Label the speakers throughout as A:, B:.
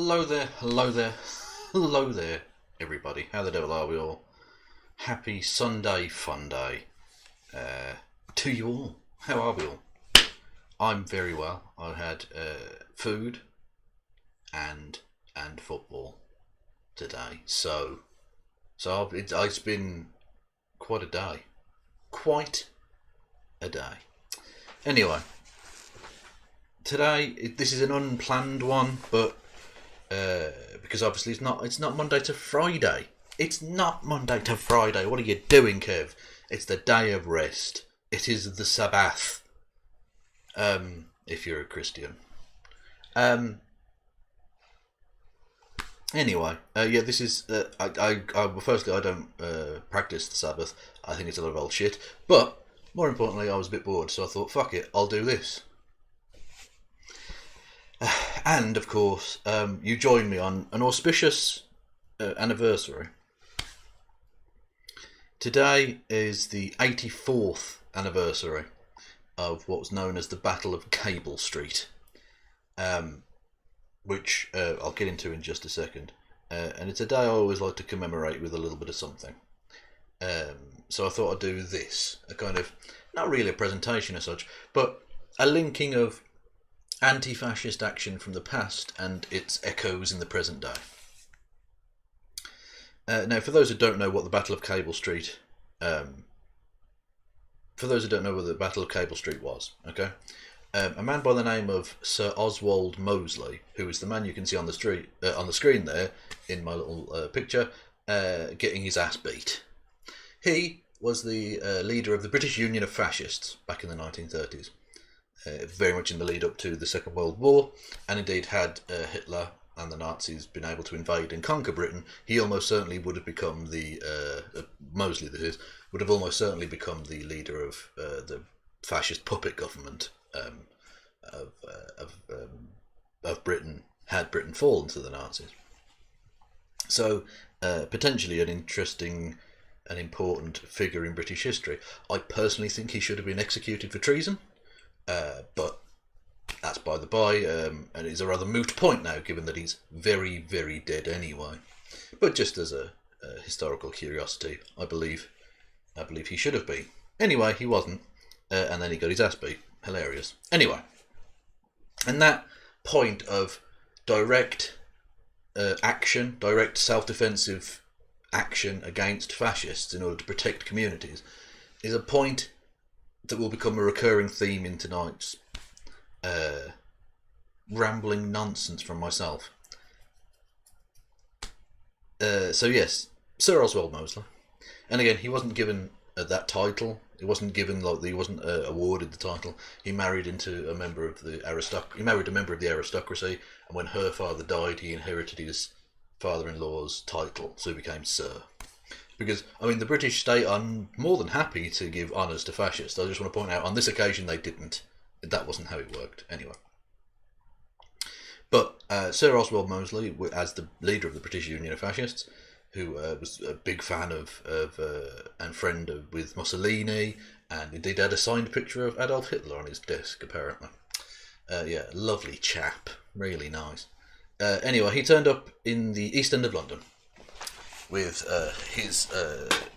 A: Hello there, hello there, hello there, everybody. How the devil are we all? Happy Sunday fun day to you all. How are we all? I'm very well. I had food and football today, so it's been quite a day. Quite a day. Anyway, today this is an unplanned one, but because obviously it's not Monday to Friday. It's not Monday to Friday. What are you doing, Kev? It's the day of rest. It is the Sabbath. If you're a Christian. Anyway, yeah, this is. Well, firstly, I don't practice the Sabbath. I think it's a lot of old shit. But more importantly, I was a bit bored, so I thought, fuck it, I'll do this. And of course, you join me on an auspicious anniversary. Today is the 84th anniversary of what was known as the Battle of Cable Street, which I'll get into in just a second. And it's a day I always like to commemorate with a little bit of something. So I thought I'd do this, a kind of, not really a presentation as such, but a linking of anti-fascist action from the past and its echoes in the present day. Now, for those who don't know what the Battle of Cable Street, was, okay, a man by the name of Sir Oswald Mosley, who is the man you can see on the screen there in my little picture, getting his ass beat. He was the leader of the British Union of Fascists back in the 1930s. Very much in the lead up to the Second World War, and indeed had Hitler and the Nazis been able to invade and conquer Britain, he almost certainly would have become Mosley, that is, would have almost certainly become the leader of the fascist puppet government of Britain, had Britain fallen to the Nazis. So, potentially an interesting and important figure in British history. I personally think he should have been executed for treason. But that's by the by, and it's a rather moot point now, given that he's very, very dead anyway. But just as a historical curiosity, I believe he should have been. Anyway, he wasn't, and then he got his ass beat. Hilarious. Anyway, and that point of direct action, direct self-defensive action against fascists in order to protect communities, is a point that will become a recurring theme in tonight's rambling nonsense from myself. So yes, Sir Oswald Mosley, and again, he wasn't given that title. He wasn't given he wasn't awarded the title. He married into a member of the aristocracy. He married a member of the aristocracy, and when her father died, he inherited his father-in-law's title, so he became Sir. Because, I mean, the British state are more than happy to give honours to fascists. I just want to point out, on this occasion, they didn't. That wasn't how it worked, anyway. But Sir Oswald Mosley, as the leader of the British Union of Fascists, who was a big fan of and friend with Mussolini, and indeed had a signed picture of Adolf Hitler on his desk, apparently. Yeah, lovely chap. Really nice. Anyway, he turned up in the East End of London with his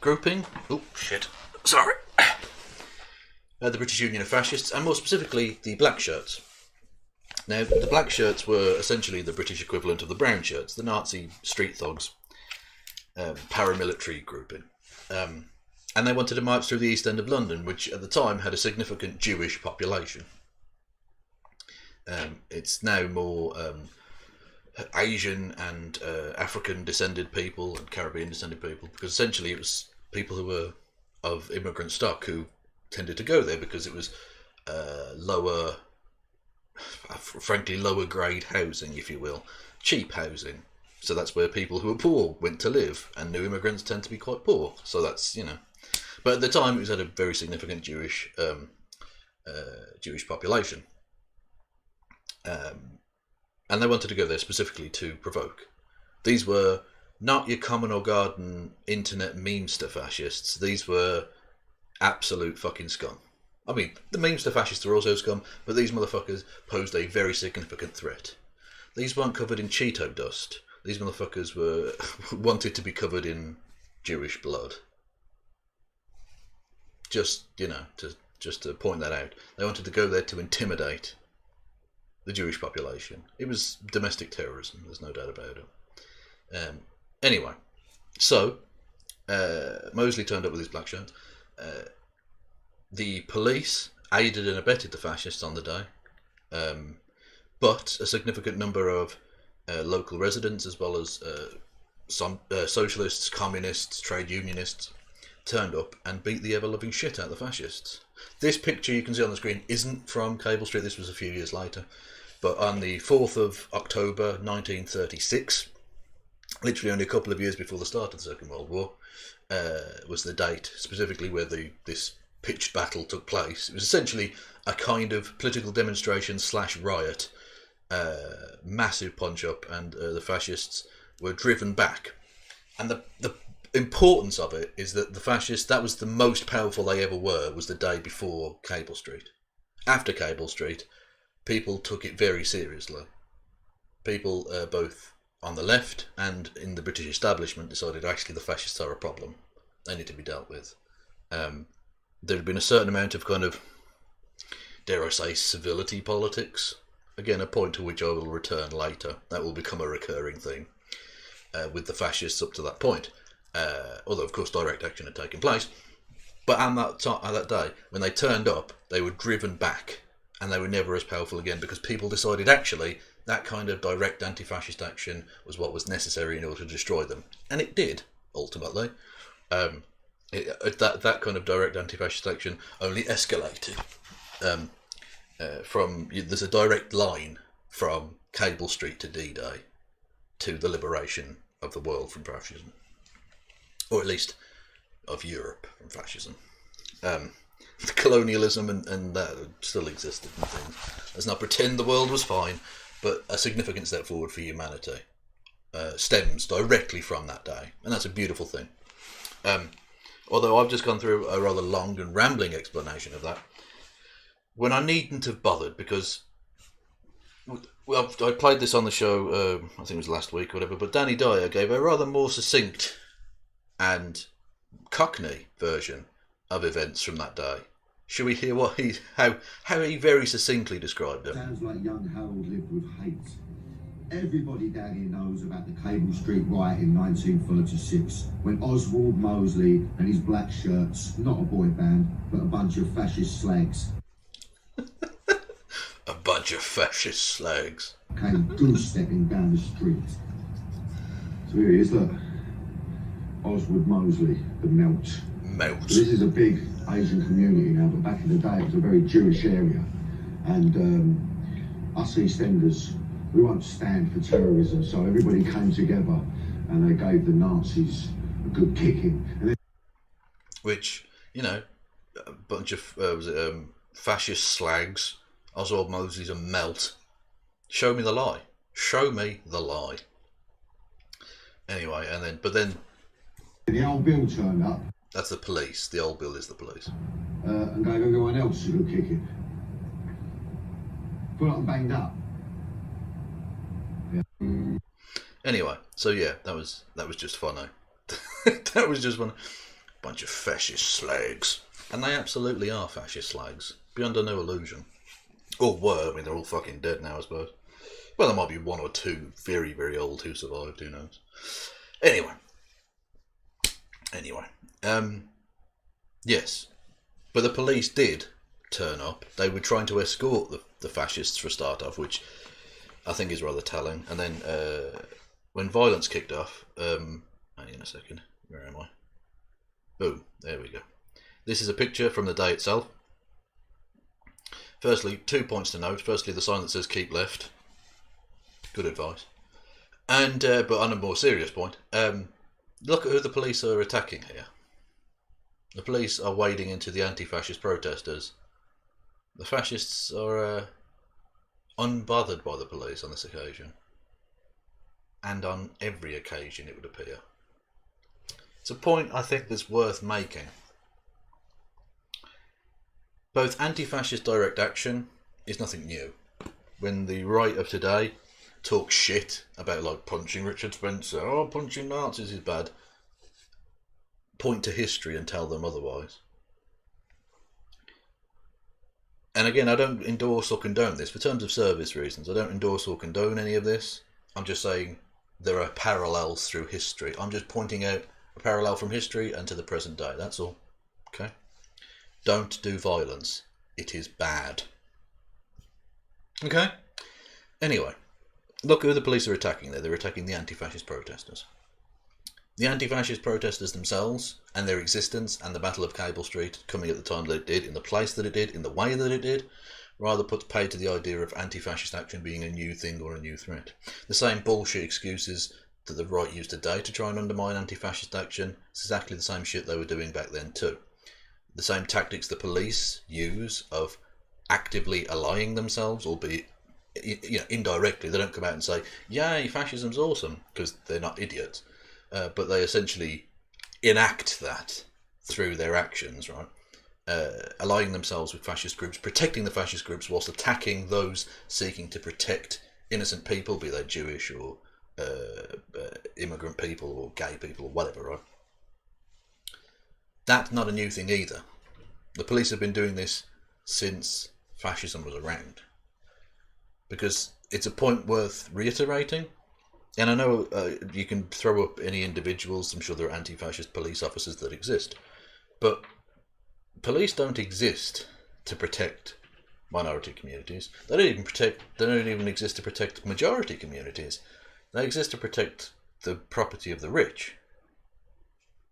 A: grouping. Oh, shit. Sorry. The British Union of Fascists, and more specifically, the Black Shirts. Now, the Black Shirts were essentially the British equivalent of the Brown Shirts, the Nazi street thugs, paramilitary grouping. And they wanted to march through the East End of London, which at the time had a significant Jewish population. It's now more Asian and African descended people and Caribbean descended people, because essentially it was people who were of immigrant stock who tended to go there because it was lower grade housing, if you will, cheap housing. So that's where people who were poor went to live, and new immigrants tend to be quite poor. So that's, but at the time it was at a very significant Jewish population. And they wanted to go there specifically to provoke. These were not your common or garden internet memester fascists. These were absolute fucking scum. I mean, the memester fascists are also scum, but these motherfuckers posed a very significant threat. these weren't covered in Cheeto dust. These motherfuckers were wanted to be covered in Jewish blood. Just, to point that out. They wanted to go there to intimidate the Jewish population. It was domestic terrorism, there's no doubt about it. Anyway, so Mosley turned up with his black shirts. The police aided and abetted the fascists on the day, but a significant number of local residents, as well as some socialists, communists, trade unionists, turned up and beat the ever-loving shit out of the fascists. This picture you can see on the screen isn't from Cable Street. This was a few years later. But on the 4th of October 1936, literally only a couple of years before the start of the Second World War, was the date, specifically where this pitched battle took place. It was essentially a kind of political demonstration / riot, massive punch-up, and the fascists were driven back. And the importance of it is that the fascists, that was the most powerful they ever were, was the day before Cable Street. After Cable Street, people took it very seriously. People both on the left and in the British establishment decided actually the fascists are a problem. They need to be dealt with. There had been a certain amount of kind of, dare I say, civility politics. Again, a point to which I will return later. That will become a recurring theme with the fascists up to that point. Although, of course, direct action had taken place. But at that day, when they turned up, they were driven back, and they were never as powerful again, because people decided actually that kind of direct anti-fascist action was what was necessary in order to destroy them. And it did, ultimately. That kind of direct anti-fascist action only escalated. There's a direct line from Cable Street to D-Day to the liberation of the world from fascism. Or at least of Europe from fascism. Colonialism and that still existed and things. Let's not pretend the world was fine, but a significant step forward for humanity stems directly from that day, and that's a beautiful thing. Although I've just gone through a rather long and rambling explanation of that, when I needn't have bothered, because I played this on the show, I think it was last week or whatever, but Danny Dyer gave a rather more succinct and Cockney version of events from that day. Shall we hear how he very succinctly described them?
B: Sounds like young Harold lived with hate. Everybody down here knows about the Cable Street riot in 1936, when Oswald Mosley and his black shirts, not a boy band, but a bunch of fascist slags.
A: A bunch of fascist slags.
B: Came goose-stepping down the street. So here he is, look. Oswald Mosley, the Melt.
A: Melt.
B: This is a big Asian community now, but back in the day it was a very Jewish area. And us EastEnders, we won't stand for terrorism, so everybody came together and they gave the Nazis a good kicking.
A: Which, a bunch of fascist slags, Oswald Mosley's a Melt. Show me the lie. Show me the lie. Anyway, but then
B: the old Bill turned up.
A: That's the police. The old Bill is the police.
B: And gave everyone else a good kicking. Put up and banged up. Yeah.
A: Anyway, so yeah, that was just funny. That was just one bunch of fascist slags, and they absolutely are fascist slags, beyond a no illusion. Or were. I mean, they're all fucking dead now, I suppose. Well, there might be one or two very, very old who survived. Who knows? Anyway. Yes, but the police did turn up. They were trying to escort the fascists for a start off, which I think is rather telling. And then when violence kicked off, hang on a second, where am I? Boom, there we go. This is a picture from the day itself. Firstly, 2 points to note. Firstly, the sign that says keep left. Good advice. And but on a more serious point, look at who the police are attacking here. The police are wading into the anti-fascist protesters. The fascists are unbothered by the police on this occasion. And on every occasion, it would appear. It's a point I think that's worth making. Both anti-fascist direct action is nothing new. When the right of today talk shit about like punching Richard Spencer, oh, punching Nazis is bad, point to history and tell them otherwise. And again, I don't endorse or condone this. For terms of service reasons, I don't endorse or condone any of this. I'm just saying there are parallels through history. I'm just pointing out a parallel from history and to the present day. That's all. Okay? Don't do violence. It is bad. Okay? Anyway, look who the police are attacking there. They're attacking the anti-fascist protesters. The anti-fascist protesters themselves and their existence and the Battle of Cable Street coming at the time that it did, in the place that it did, in the way that it did, rather puts paid to the idea of anti-fascist action being a new thing or a new threat. The same bullshit excuses that the right use today to try and undermine anti-fascist action, it's exactly the same shit they were doing back then too. The same tactics the police use of actively allying themselves, albeit indirectly. They don't come out and say, yay, fascism's awesome, because they're not idiots. But they essentially enact that through their actions, right? Allying themselves with fascist groups, protecting the fascist groups whilst attacking those seeking to protect innocent people, be they Jewish or immigrant people or gay people or whatever, right? That's not a new thing either. The police have been doing this since fascism was around. Because it's a point worth reiterating. And I know you can throw up any individuals, I'm sure there are anti-fascist police officers that exist, but police don't exist to protect minority communities. They don't even exist to protect majority communities. They exist to protect the property of the rich,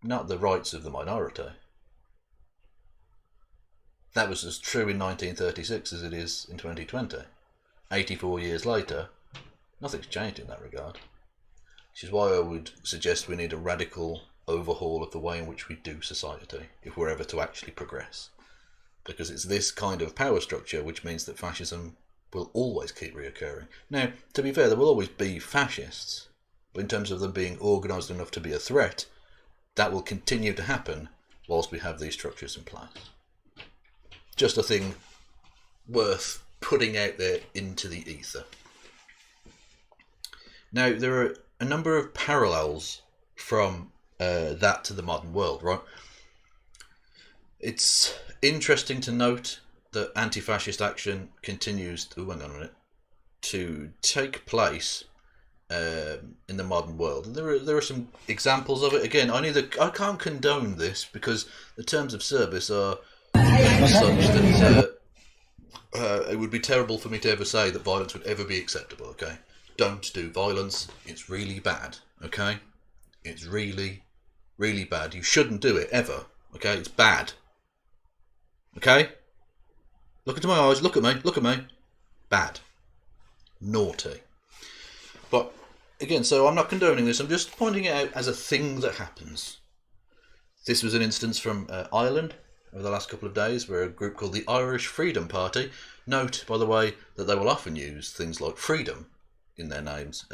A: not the rights of the minority. That was as true in 1936 as it is in 2020. 84 years later, nothing's changed in that regard. Which is why I would suggest we need a radical overhaul of the way in which we do society, if we're ever to actually progress. Because it's this kind of power structure which means that fascism will always keep reoccurring. Now, to be fair, there will always be fascists, but in terms of them being organised enough to be a threat, that will continue to happen whilst we have these structures in place. Just a thing worth putting out there into the ether. Now, there are a number of parallels from that to the modern world, right? It's interesting to note that anti-fascist action continues to take place in the modern world. And there are some examples of it. Again, I can't condone this because the terms of service are such that it would be terrible for me to ever say that violence would ever be acceptable, okay? Don't do violence. It's really bad, okay? It's really, really bad. You shouldn't do it, ever, okay? It's bad. Okay? Look into my eyes, look at me. Bad. Naughty. But, again, so I'm not condoning this, I'm just pointing it out as a thing that happens. This was an instance from Ireland over the last couple of days where a group called the Irish Freedom Party, note, by the way, that they will often use things like freedom in their names.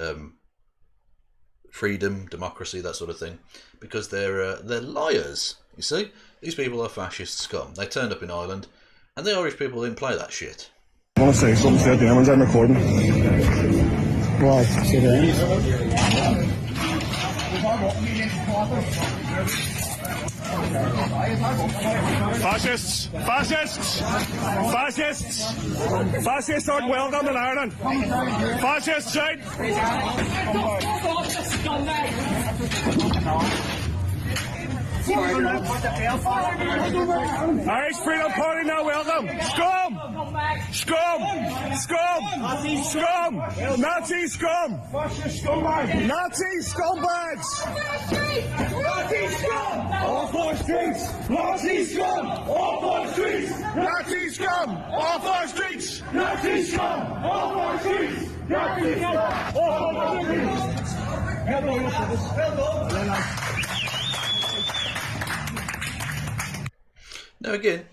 A: Freedom, democracy, that sort of thing, because they're liars, you see? These people are fascist scum. They turned up in Ireland, and the Irish people didn't play that shit.
C: I want to say something to you, I'm recording. Why? Say Fascists! Fascists! Fascists! Fascists aren't welcome in Ireland! Fascists, right? Irish Freedom Party not welcome! Scum! Scum! Scum! Scum! Nazi scum! Nazi scumbags! Nazi scum! Off our streets! Nazi scum! Off our streets! Nazi scum! Off our streets! Nazi scum! Off our streets! Nazi scum! Off our streets!
A: Now again,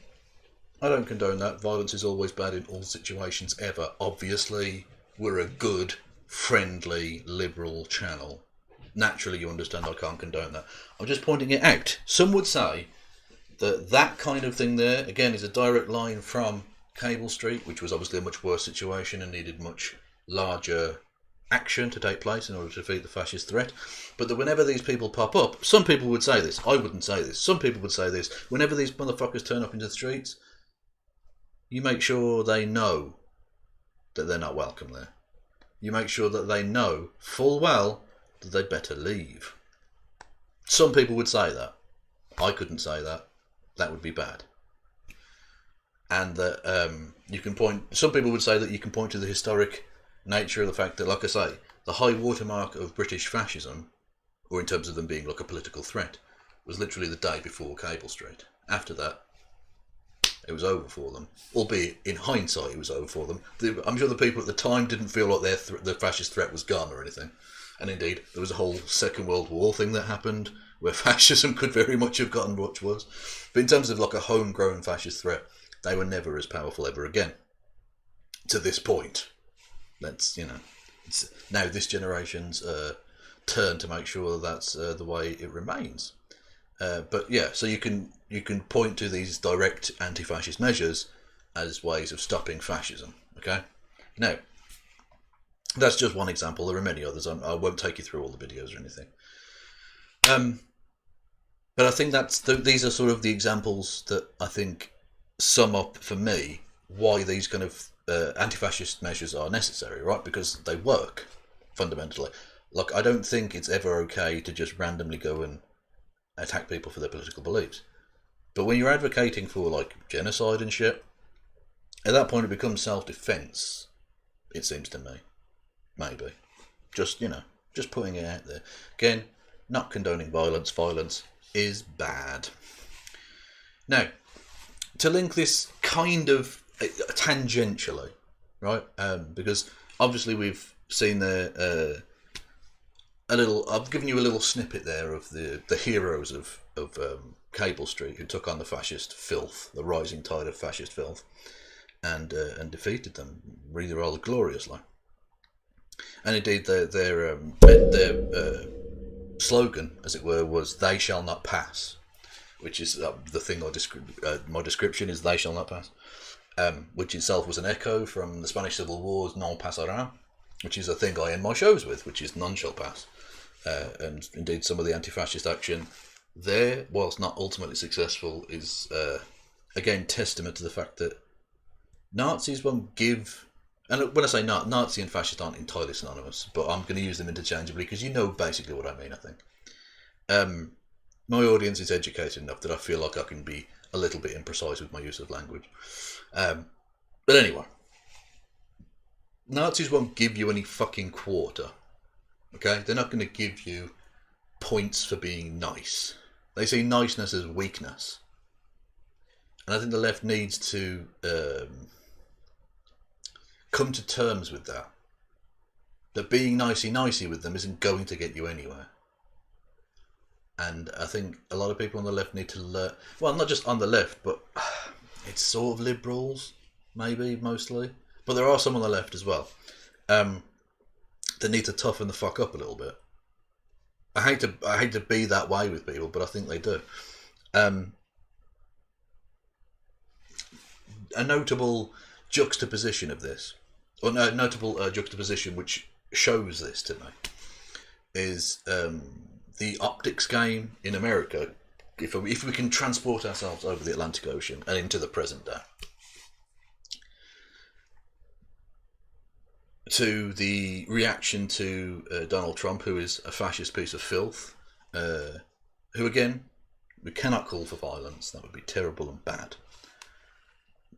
A: I don't condone that. Violence is always bad in all situations ever. Obviously, we're a good, friendly, liberal channel. Naturally, you understand I can't condone that. I'm just pointing it out. Some would say that that kind of thing there, again, is a direct line from Cable Street, which was obviously a much worse situation and needed much larger action to take place in order to defeat the fascist threat, but that whenever these people pop up, some people would say this, I wouldn't say this, some people would say this, whenever these motherfuckers turn up into the streets, you make sure they know that they're not welcome there. You make sure that they know full well that they'd better leave. Some people would say that. I couldn't say that. That would be bad. And that you can point, some people would say that you can point to the historic nature of the fact that, like I say, the high watermark of British fascism, or in terms of them being like a political threat, was literally the day before Cable Street. After that, it was over for them. Albeit, in hindsight, it was over for them. I'm sure the people at the time didn't feel like the fascist threat was gone or anything. And indeed, there was a whole Second World War thing that happened where fascism could very much have gotten much worse. But in terms of like a homegrown fascist threat, they were never as powerful ever again. To this point. That's, it's now this generation's turn to make sure that's the way it remains. But yeah, so you can point to these direct anti-fascist measures as ways of stopping fascism. Okay, now that's just one example. There are many others. I won't take you through all the videos or anything. But I think these are sort of the examples that I think sum up for me why these kind of anti-fascist measures are necessary, right? Because they work fundamentally. Like, I don't think it's ever okay to just randomly go and attack people for their political beliefs. But when you're advocating for like genocide and shit, at that point it becomes self-defense. It seems to me, maybe, just putting it out there. Again, not condoning violence. Violence is bad. Now, to link this kind of tangentially, right? Because obviously we've seen there a little. I've given you a little snippet there of the heroes of Cable Street who took on the fascist filth, the rising tide of fascist filth, and defeated them rather gloriously. And indeed, their slogan, as it were, was "They shall not pass," which is the thing my description is "They shall not pass." Which itself was an echo from the Spanish Civil War's "Non pasará," which is a thing I end my shows with, which is "None shall pass." And indeed, some of the anti-fascist action there, whilst not ultimately successful, is again testament to the fact that Nazis won't give. And when I say Nazi and fascist aren't entirely synonymous, but I'm going to use them interchangeably because you know basically what I mean, I think. My audience is educated enough that I feel like I can be a little bit imprecise with my use of language. But anyway, Nazis won't give you any fucking quarter. Okay? They're not going to give you points for being nice. They see niceness as weakness. And I think the left needs to come to terms with that. That being nicey with them isn't going to get you anywhere. And I think a lot of people on the left need to learn. Well, not just on the left, but it's sort of liberals, maybe, mostly. But there are some on the left as well that need to toughen the fuck up a little bit. I hate to be that way with people, but I think they do. A notable juxtaposition of this, or no, notable juxtaposition which shows this to me, is the optics game in America. If we can transport ourselves over the Atlantic Ocean and into the present day, to the reaction to Donald Trump, who is a fascist piece of filth, who again, we cannot call for violence, that would be terrible and bad,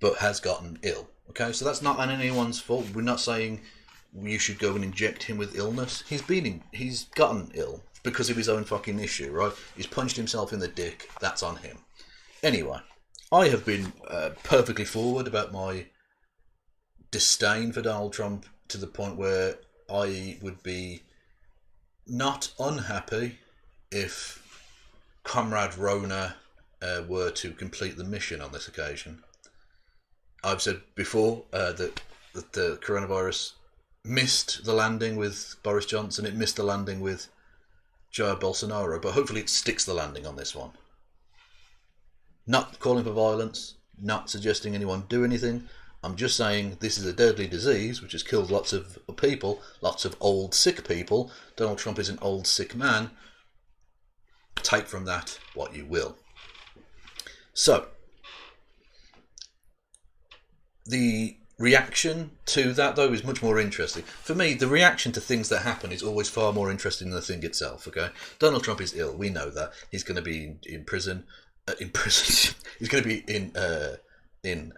A: but has gotten ill. Okay, so that's not on anyone's fault. We're not saying you should go and inject him with illness. He's gotten ill because of his own fucking issue, right? He's punched himself in the dick. That's on him. Anyway, I have been perfectly forward about my disdain for Donald Trump to the point where I would be not unhappy if Comrade Rona were to complete the mission on this occasion. I've said before that the coronavirus missed the landing with Boris Johnson, it missed the landing with Jair Bolsonaro, but hopefully it sticks the landing on this one. Not calling for violence, not suggesting anyone do anything. I'm just saying this is a deadly disease which has killed lots of people, lots of old, sick people. Donald Trump is an old, sick man. Take from that what you will. So, the reaction to that, though, is much more interesting. For me, the reaction to things that happen is always far more interesting than the thing itself, okay? Donald Trump is ill. We know that. He's going to be in prison. He's going to be in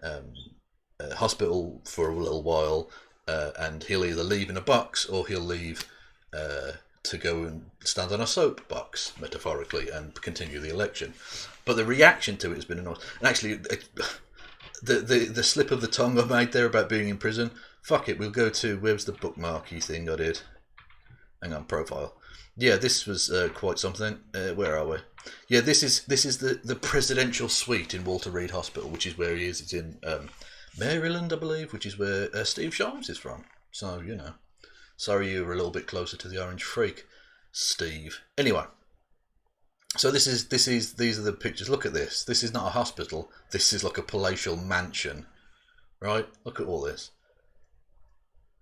A: hospital for a little while, and he'll either leave in a box or he'll leave to go and stand on a soapbox, metaphorically, and continue the election. But the reaction to it has been enormous. And actually, the slip of the tongue I made there about being in prison, fuck it, we'll go to, where's the bookmarky thing I did? Hang on, profile. Yeah, this was quite something. Where are we? Yeah, this is the presidential suite in Walter Reed Hospital, which is where he is. It's in Maryland, I believe, which is where Steve Shimes is from. So, you know. Sorry you were a little bit closer to the Orange Freak, Steve. Anyway. So these are the pictures. Look at this. This is not a hospital. This is like a palatial mansion. Right? Look at all this.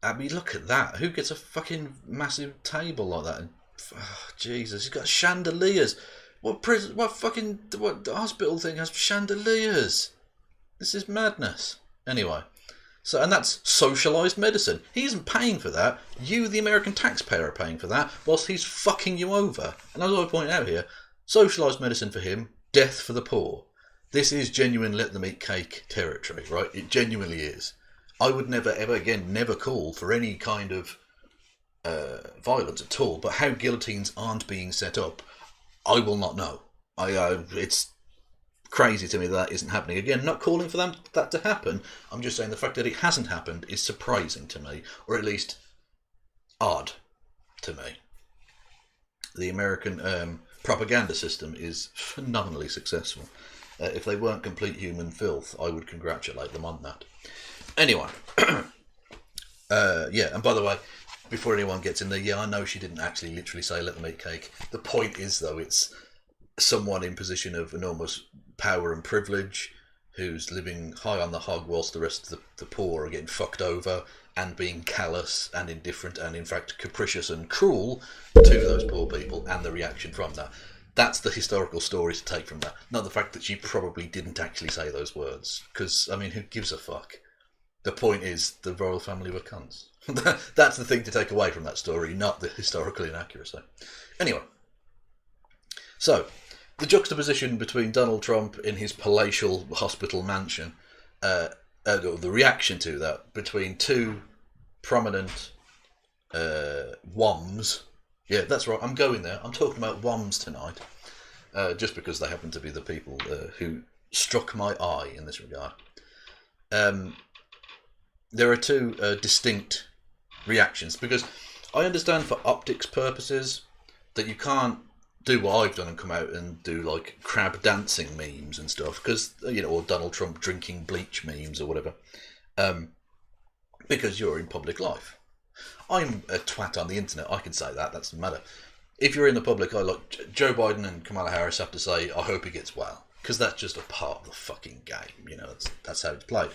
A: I mean, look at that. Who gets a fucking massive table like that? And, oh, Jesus, he's got chandeliers. What hospital thing has chandeliers? This is madness. Anyway. So, and that's socialised medicine. He isn't paying for that. You, the American taxpayer, are paying for that, whilst he's fucking you over. And as I point out here, socialised medicine for him, death for the poor. This is genuine let them eat cake territory, right? It genuinely is. I would never, ever again, never call for any kind of violence at all. But how guillotines aren't being set up, I will not know. It's crazy to me that isn't happening. Again, not calling for that to happen. I'm just saying the fact that it hasn't happened is surprising to me, or at least odd to me. The American propaganda system is phenomenally successful. If they weren't complete human filth, I would congratulate them on that. Anyway, yeah, and by the way, before anyone gets in there, yeah, I know she didn't actually literally say let them eat cake. The point is, though, it's someone in position of enormous power and privilege who's living high on the hog whilst the rest of the poor are getting fucked over and being callous and indifferent and in fact capricious and cruel to those poor people, and the reaction from that. That's the historical story to take from that, not the fact that she probably didn't actually say those words, because I mean, who gives a fuck? The point is the royal family were cunts. That's the thing to take away from that story, not the historical inaccuracy. Anyway, so the juxtaposition between Donald Trump in his palatial hospital mansion, the reaction to that between two prominent WOMs. Yeah, that's right, I'm going there. I'm talking about WOMs tonight, just because they happen to be the people who struck my eye in this regard. There are two distinct reactions, because I understand for optics purposes that you can't do what I've done and come out and do like crab dancing memes and stuff, because, you know, or Donald Trump drinking bleach memes or whatever, because you're in public life. I'm a twat on the internet, I can say that doesn't matter. If you're in the public eye, like Joe Biden and Kamala Harris have to say, I hope he gets well, because that's just a part of the fucking game, you know, that's how it's played.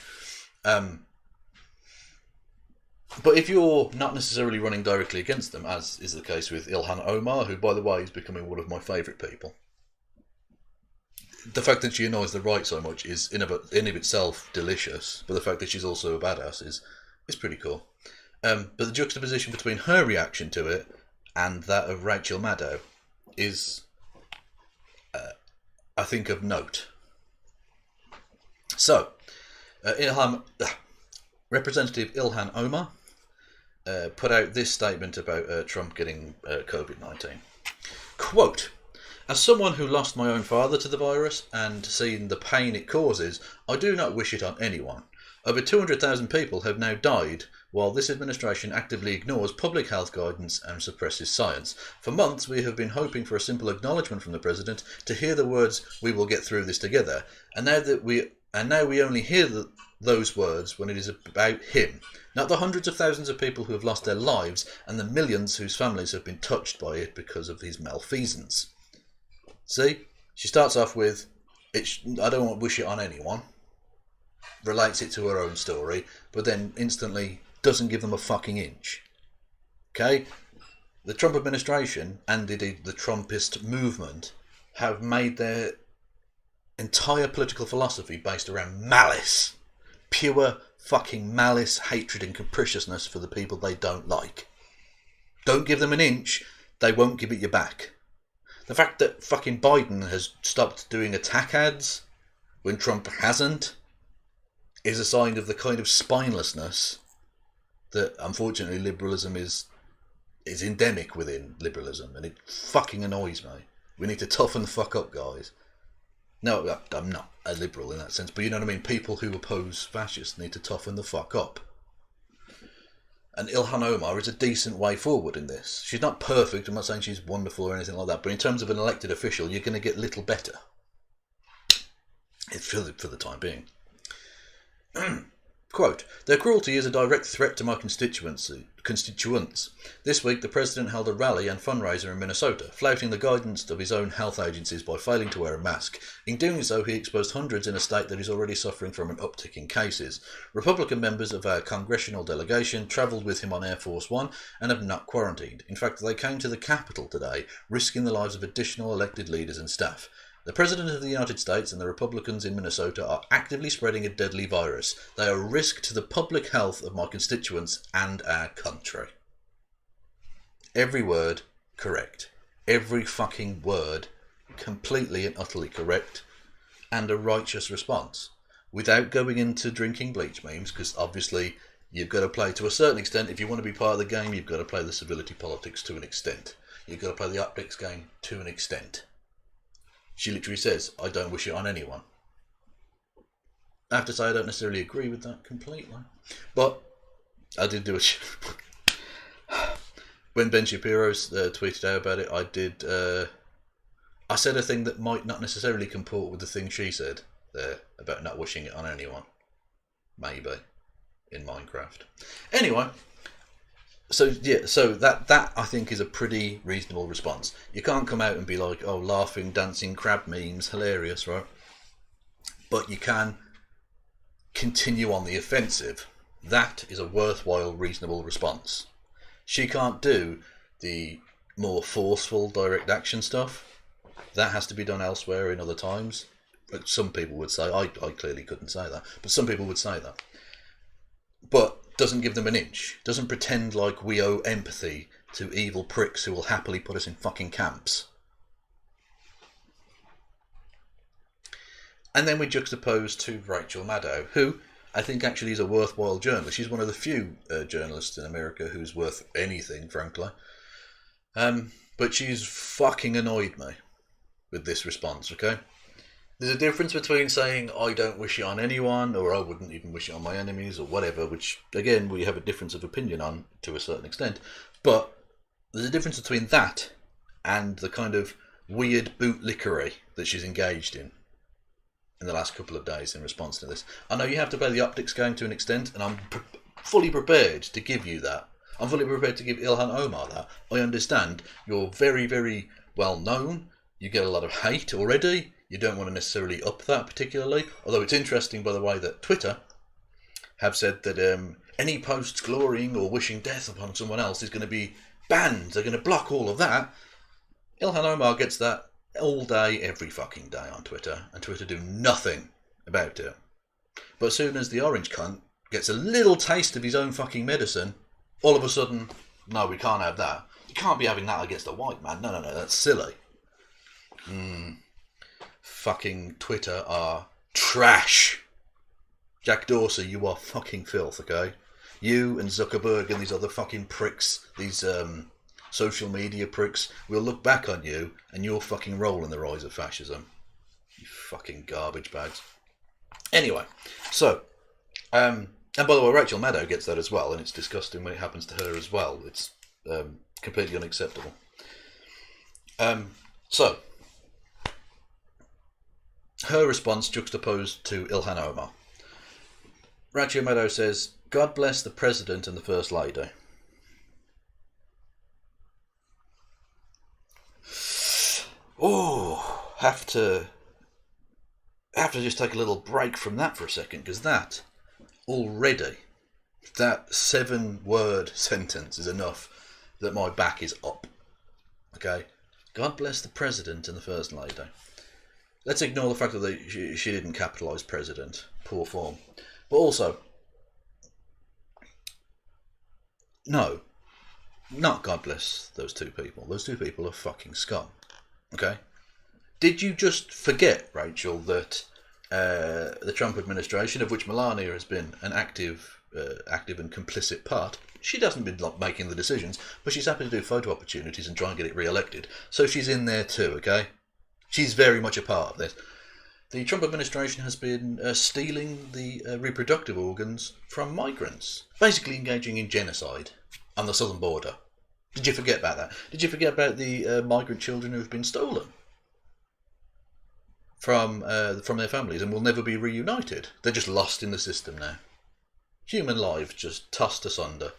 A: But if you're not necessarily running directly against them, as is the case with Ilhan Omar, who, by the way, is becoming one of my favourite people, the fact that she annoys the right so much is in of itself delicious, but the fact that she's also a badass is pretty cool. But the juxtaposition between her reaction to it and that of Rachel Maddow is, I think, of note. So, Representative Ilhan Omar put out this statement about Trump getting COVID-19. Quote, "As someone who lost my own father to the virus and seen the pain it causes, I do not wish it on anyone. Over 200,000 people have now died while this administration actively ignores public health guidance and suppresses science. For months we have been hoping for a simple acknowledgement from the President to hear the words, 'We will get through this together,' and now we only hear those words when it is about him, not the hundreds of thousands of people who have lost their lives and the millions whose families have been touched by it because of his malfeasance." See, she starts off with, I don't want to wish it on anyone. relates it to her own story, but then instantly doesn't give them a fucking inch. Okay? The Trump administration, and indeed the Trumpist movement, have made their entire political philosophy based around malice. Pure fucking malice, hatred and capriciousness for the people they don't like. Don't give them an inch, they won't give it you back. The fact that fucking Biden has stopped doing attack ads when Trump hasn't is a sign of the kind of spinelessness that unfortunately liberalism is endemic within liberalism, and it fucking annoys me. We need to toughen the fuck up, guys. No, I'm not a liberal in that sense, but you know what I mean? People who oppose fascists need to toughen the fuck up. And Ilhan Omar is a decent way forward in this. She's not perfect, I'm not saying she's wonderful or anything like that, but in terms of an elected official, you're going to get little better. It's for the time being. Quote, their cruelty is a direct threat to my constituents. This week, the president held a rally and fundraiser in Minnesota, flouting the guidance of his own health agencies by failing to wear a mask. In doing so, he exposed hundreds in a state that is already suffering from an uptick in cases. Republican members of our congressional delegation travelled with him on Air Force One and have not quarantined. In fact, they came to the Capitol today, risking the lives of additional elected leaders and staff. The President of the United States and the Republicans in Minnesota are actively spreading a deadly virus. They are a risk to the public health of my constituents and our country. Every word correct. Every fucking word completely and utterly correct, and a righteous response. Without going into drinking bleach memes, because obviously you've got to play to a certain extent. If you want to be part of the game, you've got to play the civility politics to an extent. You've got to play the optics game to an extent. She literally says, I don't wish it on anyone. I have to say I don't necessarily agree with that completely. But I did do when Ben Shapiro tweeted out about it, I said a thing that might not necessarily comport with the thing she said there about not wishing it on anyone. Maybe. In Minecraft. Anyway. So that I think is a pretty reasonable response. You can't come out and be like, oh, laughing, dancing, crab memes, hilarious, right? But you can continue on the offensive. That is a worthwhile, reasonable response. She can't do the more forceful direct action stuff. That has to be done elsewhere in other times. But some people would say, I clearly couldn't say that, but some people would say that. But doesn't give them an inch, doesn't pretend like we owe empathy to evil pricks who will happily put us in fucking camps. And then we juxtapose to Rachel Maddow, who I think actually is a worthwhile journalist. She's one of the few journalists in America who's worth anything, frankly. But she's fucking annoyed me with this response, okay? There's a difference between saying, I don't wish it on anyone, or I wouldn't even wish it on my enemies, or whatever, which, again, we have a difference of opinion on to a certain extent. But there's a difference between that and the kind of weird bootlickery that she's engaged in the last couple of days in response to this. I know you have to play the optics game to an extent, and I'm fully prepared to give you that. I'm fully prepared to give Ilhan Omar that. I understand you're very, very well known. You get a lot of hate already. You don't want to necessarily up that particularly. Although it's interesting, by the way, that Twitter have said that any posts glorying or wishing death upon someone else is going to be banned. They're going to block all of that. Ilhan Omar gets that all day, every fucking day on Twitter, and Twitter do nothing about it. But as soon as the orange cunt gets a little taste of his own fucking medicine, all of a sudden, no, we can't have that. You can't be having that against a white man. No, that's silly. Fucking Twitter are trash. Jack Dorsey, you are fucking filth, okay? You and Zuckerberg and these other fucking pricks, these social media pricks, will look back on you and your fucking role in the rise of fascism. You fucking garbage bags. Anyway, so, and by the way, Rachel Maddow gets that as well, and it's disgusting when it happens to her as well. It's completely unacceptable. So, her response juxtaposed to Ilhan Omar. Rachel Maddow says, God bless the President and the First Lady. Oh, have to have to just take a little break from that for a second, because that 7-word sentence is enough that my back is up. Okay? God bless the President and the First Lady. Let's ignore the fact that she didn't capitalise President. Poor form. But also, no, not God bless those two people. Those two people are fucking scum. Okay? Did you just forget, Rachel, that the Trump administration, of which Melania has been an active and complicit part, she hasn't been making the decisions, but she's happy to do photo opportunities and try and get it re-elected. So she's in there too, okay? She's very much a part of this. The Trump administration has been stealing the reproductive organs from migrants, basically engaging in genocide on the southern border. Did you forget about that? Did you forget about the migrant children who have been stolen from their families and will never be reunited? They're just lost in the system now. Human lives just tossed asunder.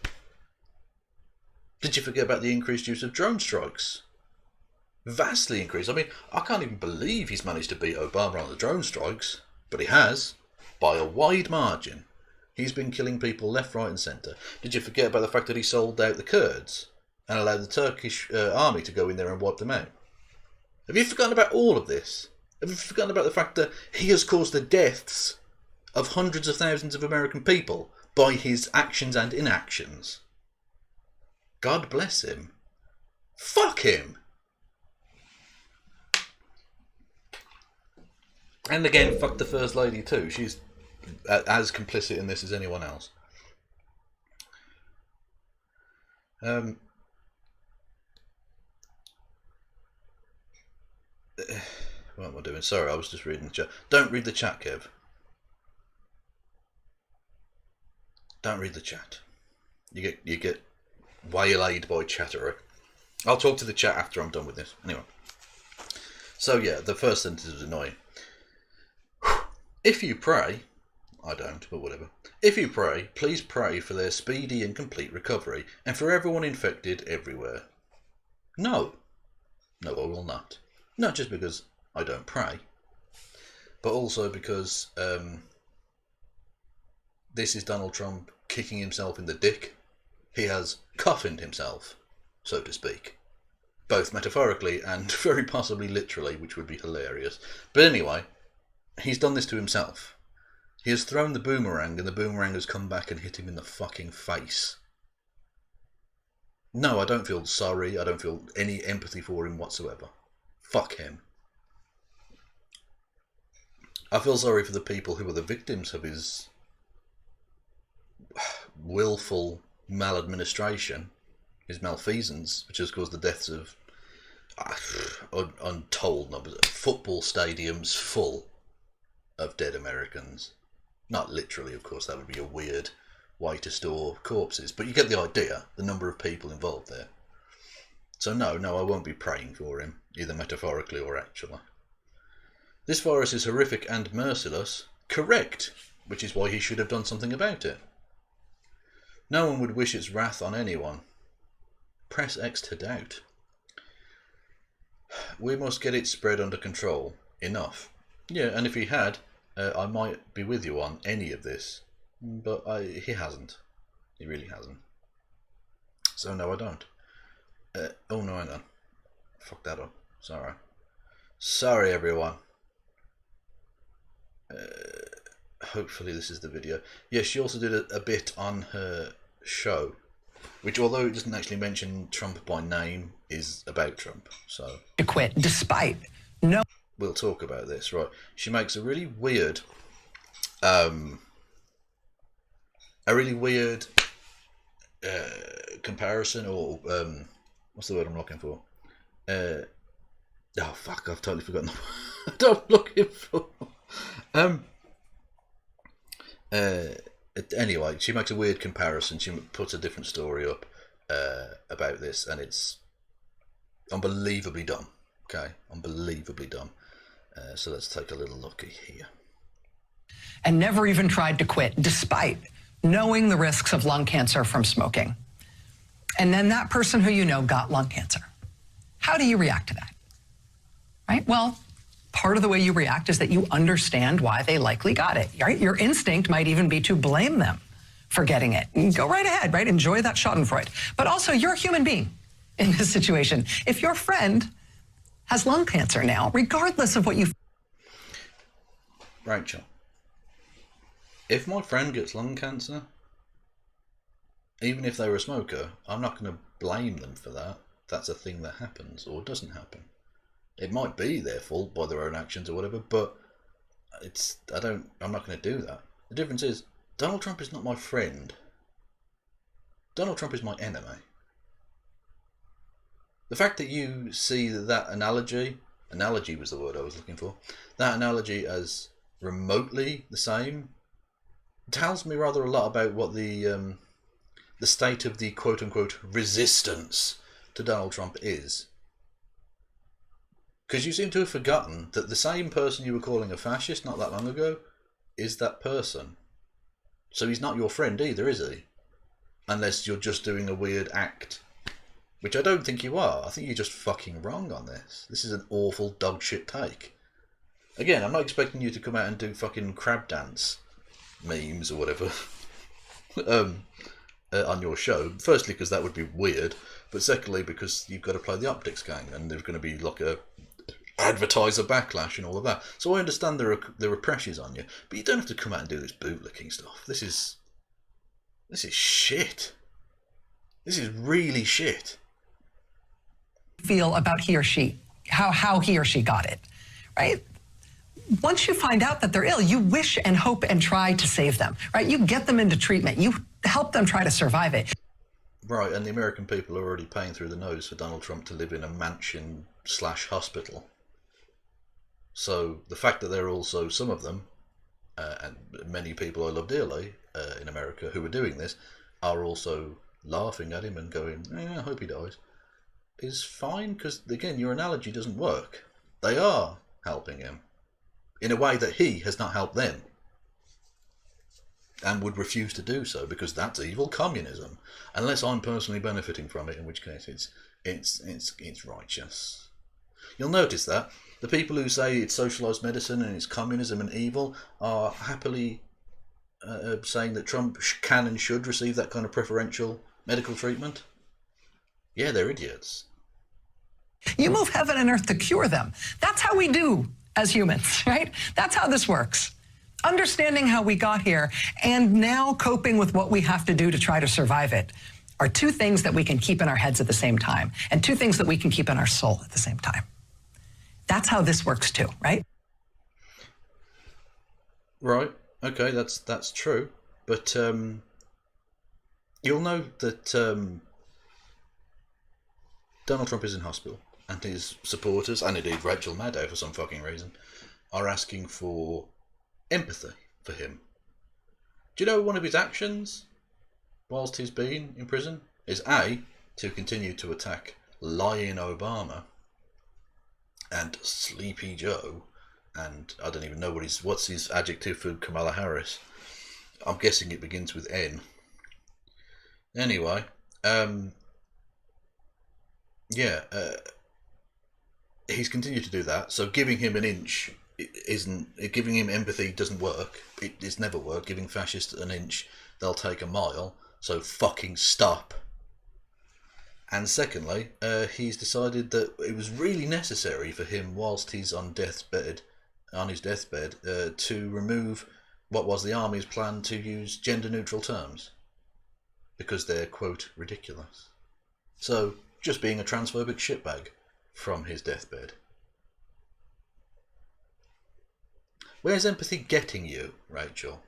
A: Did you forget about the increased use of drone strikes? Vastly increased. I mean, I can't even believe he's managed to beat Obama on the drone strikes, but he has, by a wide margin. He's been killing people left, right and centre. Did you forget about the fact that he sold out the Kurds and allowed the Turkish army to go in there and wipe them out? Have you forgotten about all of this? Have you forgotten about the fact that he has caused the deaths of hundreds of thousands of American people by his actions and inactions? God bless him. Fuck him. And again, fuck the First Lady too. She's as complicit in this as anyone else. What am I doing? Sorry, I was just reading the chat. Don't read the chat, Kev. Don't read the chat. You get waylaid by chatterer. I'll talk to the chat after I'm done with this. Anyway. So yeah, the first sentence is annoying. If you pray, I don't, but whatever. If you pray, please pray for their speedy and complete recovery, and for everyone infected everywhere. No. No, I will not. Not just because I don't pray, but also because this is Donald Trump kicking himself in the dick. He has coffined himself, so to speak. Both metaphorically and very possibly literally, which would be hilarious. But anyway, he's done this to himself. He has thrown the boomerang, and the boomerang has come back and hit him in the fucking face. No, I don't feel sorry. I don't feel any empathy for him whatsoever. Fuck him. I feel sorry for the people who are the victims of his willful maladministration, his malfeasance, which has caused the deaths of untold numbers of football stadiums full of dead Americans. Not literally, of course, that would be a weird way to store corpses, but you get the idea, the number of people involved there. So no, I won't be praying for him, either metaphorically or actually. This virus is horrific and merciless, correct, which is why he should have done something about it. No one would wish its wrath on anyone. Press X to doubt. We must get it spread under control. Enough. Yeah, and if he had, I might be with you on any of this. But he hasn't. He really hasn't. So no, I don't. Oh no, I don't. Fuck that up. Sorry. Sorry, everyone. Hopefully this is the video. Yeah, she also did a bit on her show, which, although it doesn't actually mention Trump by name, is about Trump. So
D: to quit despite no.
A: We'll talk about this, right? She makes a really weird, comparison, or what's the word I'm looking for? Oh fuck! I've totally forgotten what I'm looking for. Anyway, she makes a weird comparison. She puts a different story up about this, and it's unbelievably dumb. Okay, unbelievably dumb. So let's take a little look here.
D: And never even tried to quit, despite knowing the risks of lung cancer from smoking. And then that person who you know got lung cancer. How do you react to that? Right? Well, part of the way you react is that you understand why they likely got it, right? Your instinct might even be to blame them for getting it. Go right ahead, right? Enjoy that schadenfreude. But also, you're a human being in this situation. If your friend has lung cancer now, regardless of what you...
A: Rachel, if my friend gets lung cancer, even if they were a smoker, I'm not going to blame them for that. That's a thing that happens or doesn't happen. It might be their fault by their own actions or whatever, but I'm not going to do that. The difference is, Donald Trump is not my friend. Donald Trump is my enemy. The fact that you see that analogy was the word I was looking for, that analogy as remotely the same, tells me rather a lot about what the state of the quote-unquote resistance to Donald Trump is. Because you seem to have forgotten that the same person you were calling a fascist not that long ago is that person. So he's not your friend either, is he? Unless you're just doing a weird act. Which I don't think you are. I think you're just fucking wrong on this. This is an awful dog shit take. Again, I'm not expecting you to come out and do fucking crab dance memes or whatever on your show. Firstly, because that would be weird. But secondly, because you've got to play the optics game. And there's going to be like a advertiser backlash and all of that. So I understand there are pressures on you, but you don't have to come out and do this bootlicking stuff. This is shit. This is really shit.
D: Feel about he or she, how he or she got it, right? Once you find out that they're ill, you wish and hope and try to save them, right? You get them into treatment. You help them try to survive it.
A: Right, and the American people are already paying through the nose for Donald Trump to live in a mansion/hospital. So the fact that there are also some of them, and many people I love dearly in America who are doing this, are also laughing at him and going, I hope he dies, is fine, because again, your analogy doesn't work. They are helping him in a way that he has not helped them and would refuse to do so, because that's evil communism, unless I'm personally benefiting from it, in which case it's righteous. You'll notice that the people who say it's socialised medicine and it's communism and evil are happily saying that Trump can and should receive that kind of preferential medical treatment. Yeah, they're idiots.
D: You move heaven and earth to cure them. That's how we do as humans, right? That's how this works. Understanding how we got here and now coping with what we have to do to try to survive it are two things that we can keep in our heads at the same time, and two things that we can keep in our soul at the same time. That's how this works too, right?
A: Right. Okay, that's true. But you'll know that Donald Trump is in hospital, and his supporters, and indeed Rachel Maddow for some fucking reason, are asking for empathy for him. Do you know one of his actions whilst he's been in prison is A, to continue to attack lying Obama and Sleepy Joe, and I don't even know what's his adjective for Kamala Harris. I'm guessing it begins with N. Anyway, he's continued to do that. So giving him an inch giving him empathy doesn't work. It's never worked. Giving fascists an inch, they'll take a mile. So fucking stop. And secondly, he's decided that it was really necessary for him, whilst he's on his deathbed, to remove what was the army's plan to use gender-neutral terms, because they're, quote, ridiculous. So, just being a transphobic shitbag from his deathbed. Where's empathy getting you, Rachel?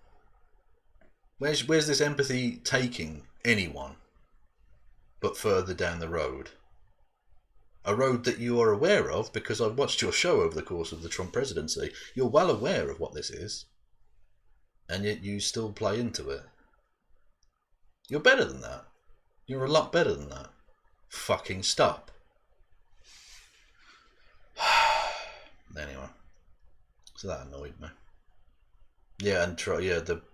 A: Where's this empathy taking anyone but further down the road? A road that you are aware of, because I've watched your show over the course of the Trump presidency. You're well aware of what this is, and yet you still play into it. You're better than that. You're a lot better than that. Fucking stop. Anyway, so that annoyed me. Yeah, and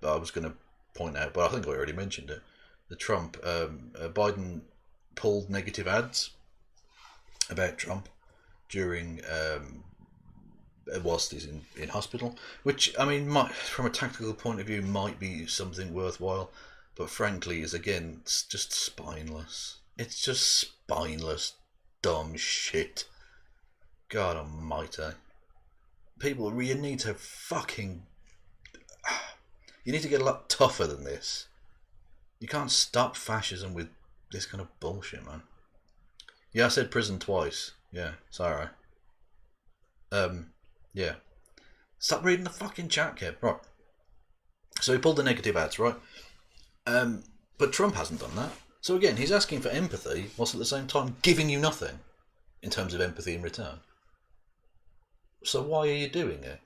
A: I was going to point out, but I think I already mentioned it. The Trump, Biden pulled negative ads about Trump during whilst he's in hospital, which, I mean, might, from a tactical point of view, might be something worthwhile, but frankly is, again, it's just spineless. It's just spineless, dumb shit. God almighty. People, you need to fucking... You need to get a lot tougher than this. You can't stop fascism with this kind of bullshit, man. Yeah, I said prison twice. Yeah, sorry. Yeah. Stop reading the fucking chat, kid. Right. So he pulled the negative ads, right? But Trump hasn't done that. So again, he's asking for empathy, whilst at the same time giving you nothing in terms of empathy in return. So why are you doing it?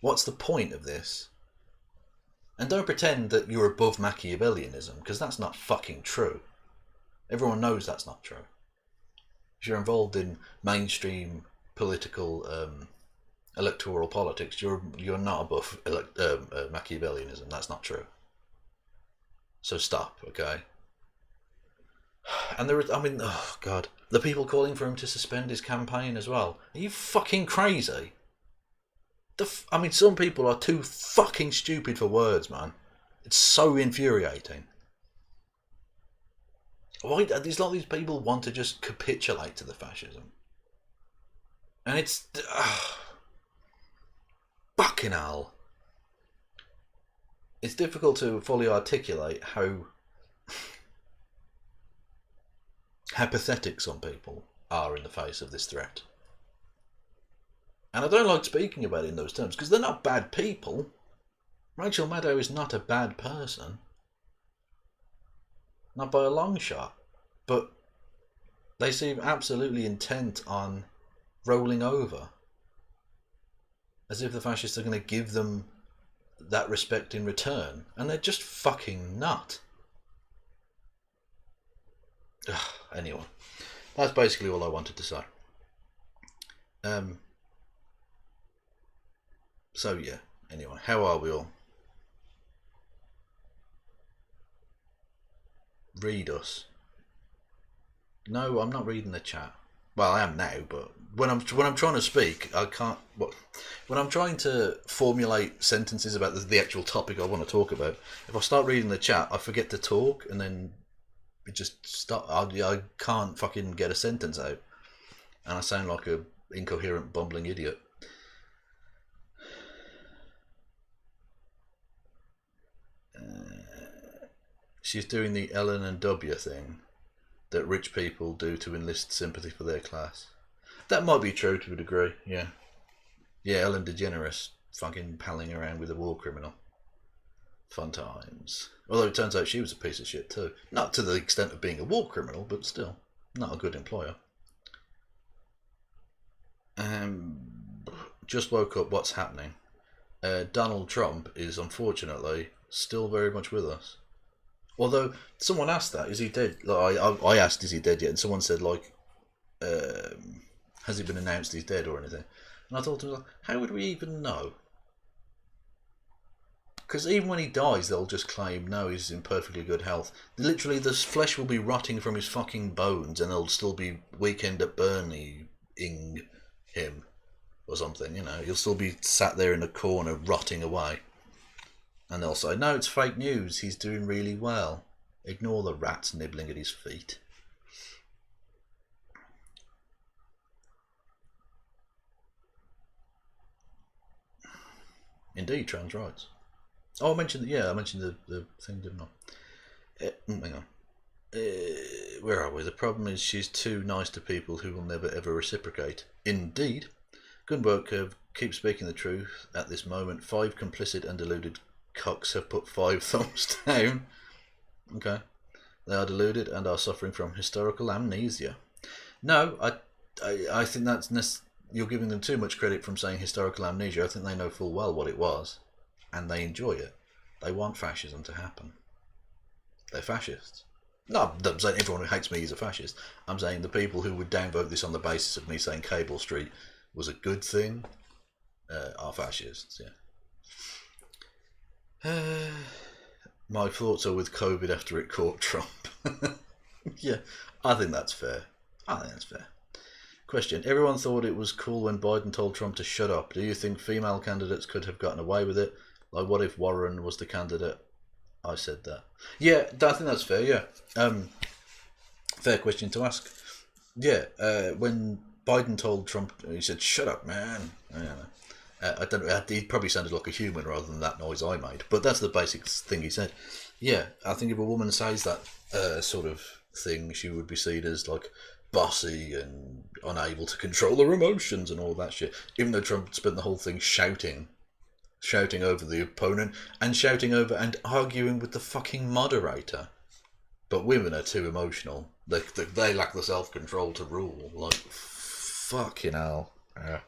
A: What's the point of this? And don't pretend that you're above Machiavellianism, because that's not fucking true. Everyone knows that's not true. If you're involved in mainstream political electoral politics, you're not above Machiavellianism. That's not true. So stop, okay? And there is, I mean, oh god, the people calling for him to suspend his campaign as well. Are you fucking crazy? I mean, some people are too fucking stupid for words, man. It's so infuriating. Why? It's like these people want to just capitulate to the fascism. And it's... fucking hell. It's difficult to fully articulate how pathetic some people are in the face of this threat. And I don't like speaking about it in those terms, because they're not bad people. Rachel Maddow is not a bad person. Not by a long shot. But they seem absolutely intent on rolling over. As if the fascists are going to give them that respect in return. And they're just fucking not. Anyway, that's basically all I wanted to say. So yeah, anyway, how are we all? Read us. No, I'm not reading the chat. Well, I am now, but when I'm trying to speak, I can't. When I'm trying to formulate sentences about the actual topic I want to talk about, if I start reading the chat, I forget to talk, and then it just stop. I can't fucking get a sentence out, and I sound like a incoherent, bumbling idiot. She's doing the Ellen and W thing that rich people do to enlist sympathy for their class. That might be true to a degree, yeah. Yeah, Ellen DeGeneres fucking palling around with a war criminal. Fun times. Although it turns out she was a piece of shit too. Not to the extent of being a war criminal, but still. Not a good employer. Just woke up, what's happening? Donald Trump is unfortunately still very much with us. Although someone asked that, is he dead? Like, I asked, is he dead yet? And someone said, like, has it been announced he's dead or anything? And I thought to myself, how would we even know? Because even when he dies, they'll just claim, no, he's in perfectly good health. Literally, the flesh will be rotting from his fucking bones, and there'll still be Weekend at Bernie-ing him or something, you know. He'll still be sat there in a corner rotting away. And they'll say, no, it's fake news, he's doing really well. Ignore the rats nibbling at his feet. Indeed, trans rights. Oh, I mentioned the thing, didn't I? Hang on. Where are we? The problem is she's too nice to people who will never ever reciprocate. Indeed. Gunberg keeps speaking the truth at this moment. 5 complicit and deluded cocks have put 5 thumbs down. Okay. They are deluded and are suffering from historical amnesia. No, I think that's... You're giving them too much credit from saying historical amnesia. I think they know full well what it was. And they enjoy it. They want fascism to happen. They're fascists. No, I'm saying everyone who hates me is a fascist. I'm saying the people who would downvote this on the basis of me saying Cable Street was a good thing are fascists, yeah. My thoughts are with COVID after it caught Trump. Yeah, I think that's fair. Question. Everyone thought it was cool when Biden told Trump to shut up. Do you think female candidates could have gotten away with it? Like, what if Warren was the candidate? I said that. Yeah, I think that's fair, yeah. Fair question to ask. Yeah, when Biden told Trump, he said, shut up, man. I don't know, he probably sounded like a human rather than that noise I made. But that's the basic thing he said. Yeah, I think if a woman says that sort of thing, she would be seen as, like, bossy and unable to control her emotions and all that shit. Even though Trump spent the whole thing shouting over the opponent and shouting over and arguing with the fucking moderator. But women are too emotional. They lack the self-control to rule. Like, fucking hell. Yeah.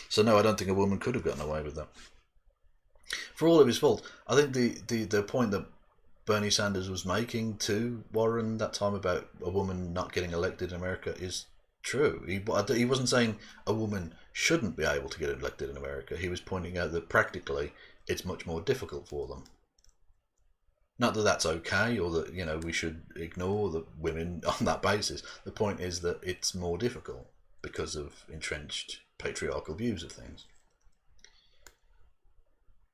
A: So no, I don't think a woman could have gotten away with that. For all of his fault, I think the point that Bernie Sanders was making to Warren that time about a woman not getting elected in America is true. He wasn't saying a woman shouldn't be able to get elected in America. He was pointing out that practically it's much more difficult for them. Not that that's okay or that, you know, we should ignore the women on that basis. The point is that it's more difficult because of entrenched patriarchal views of things.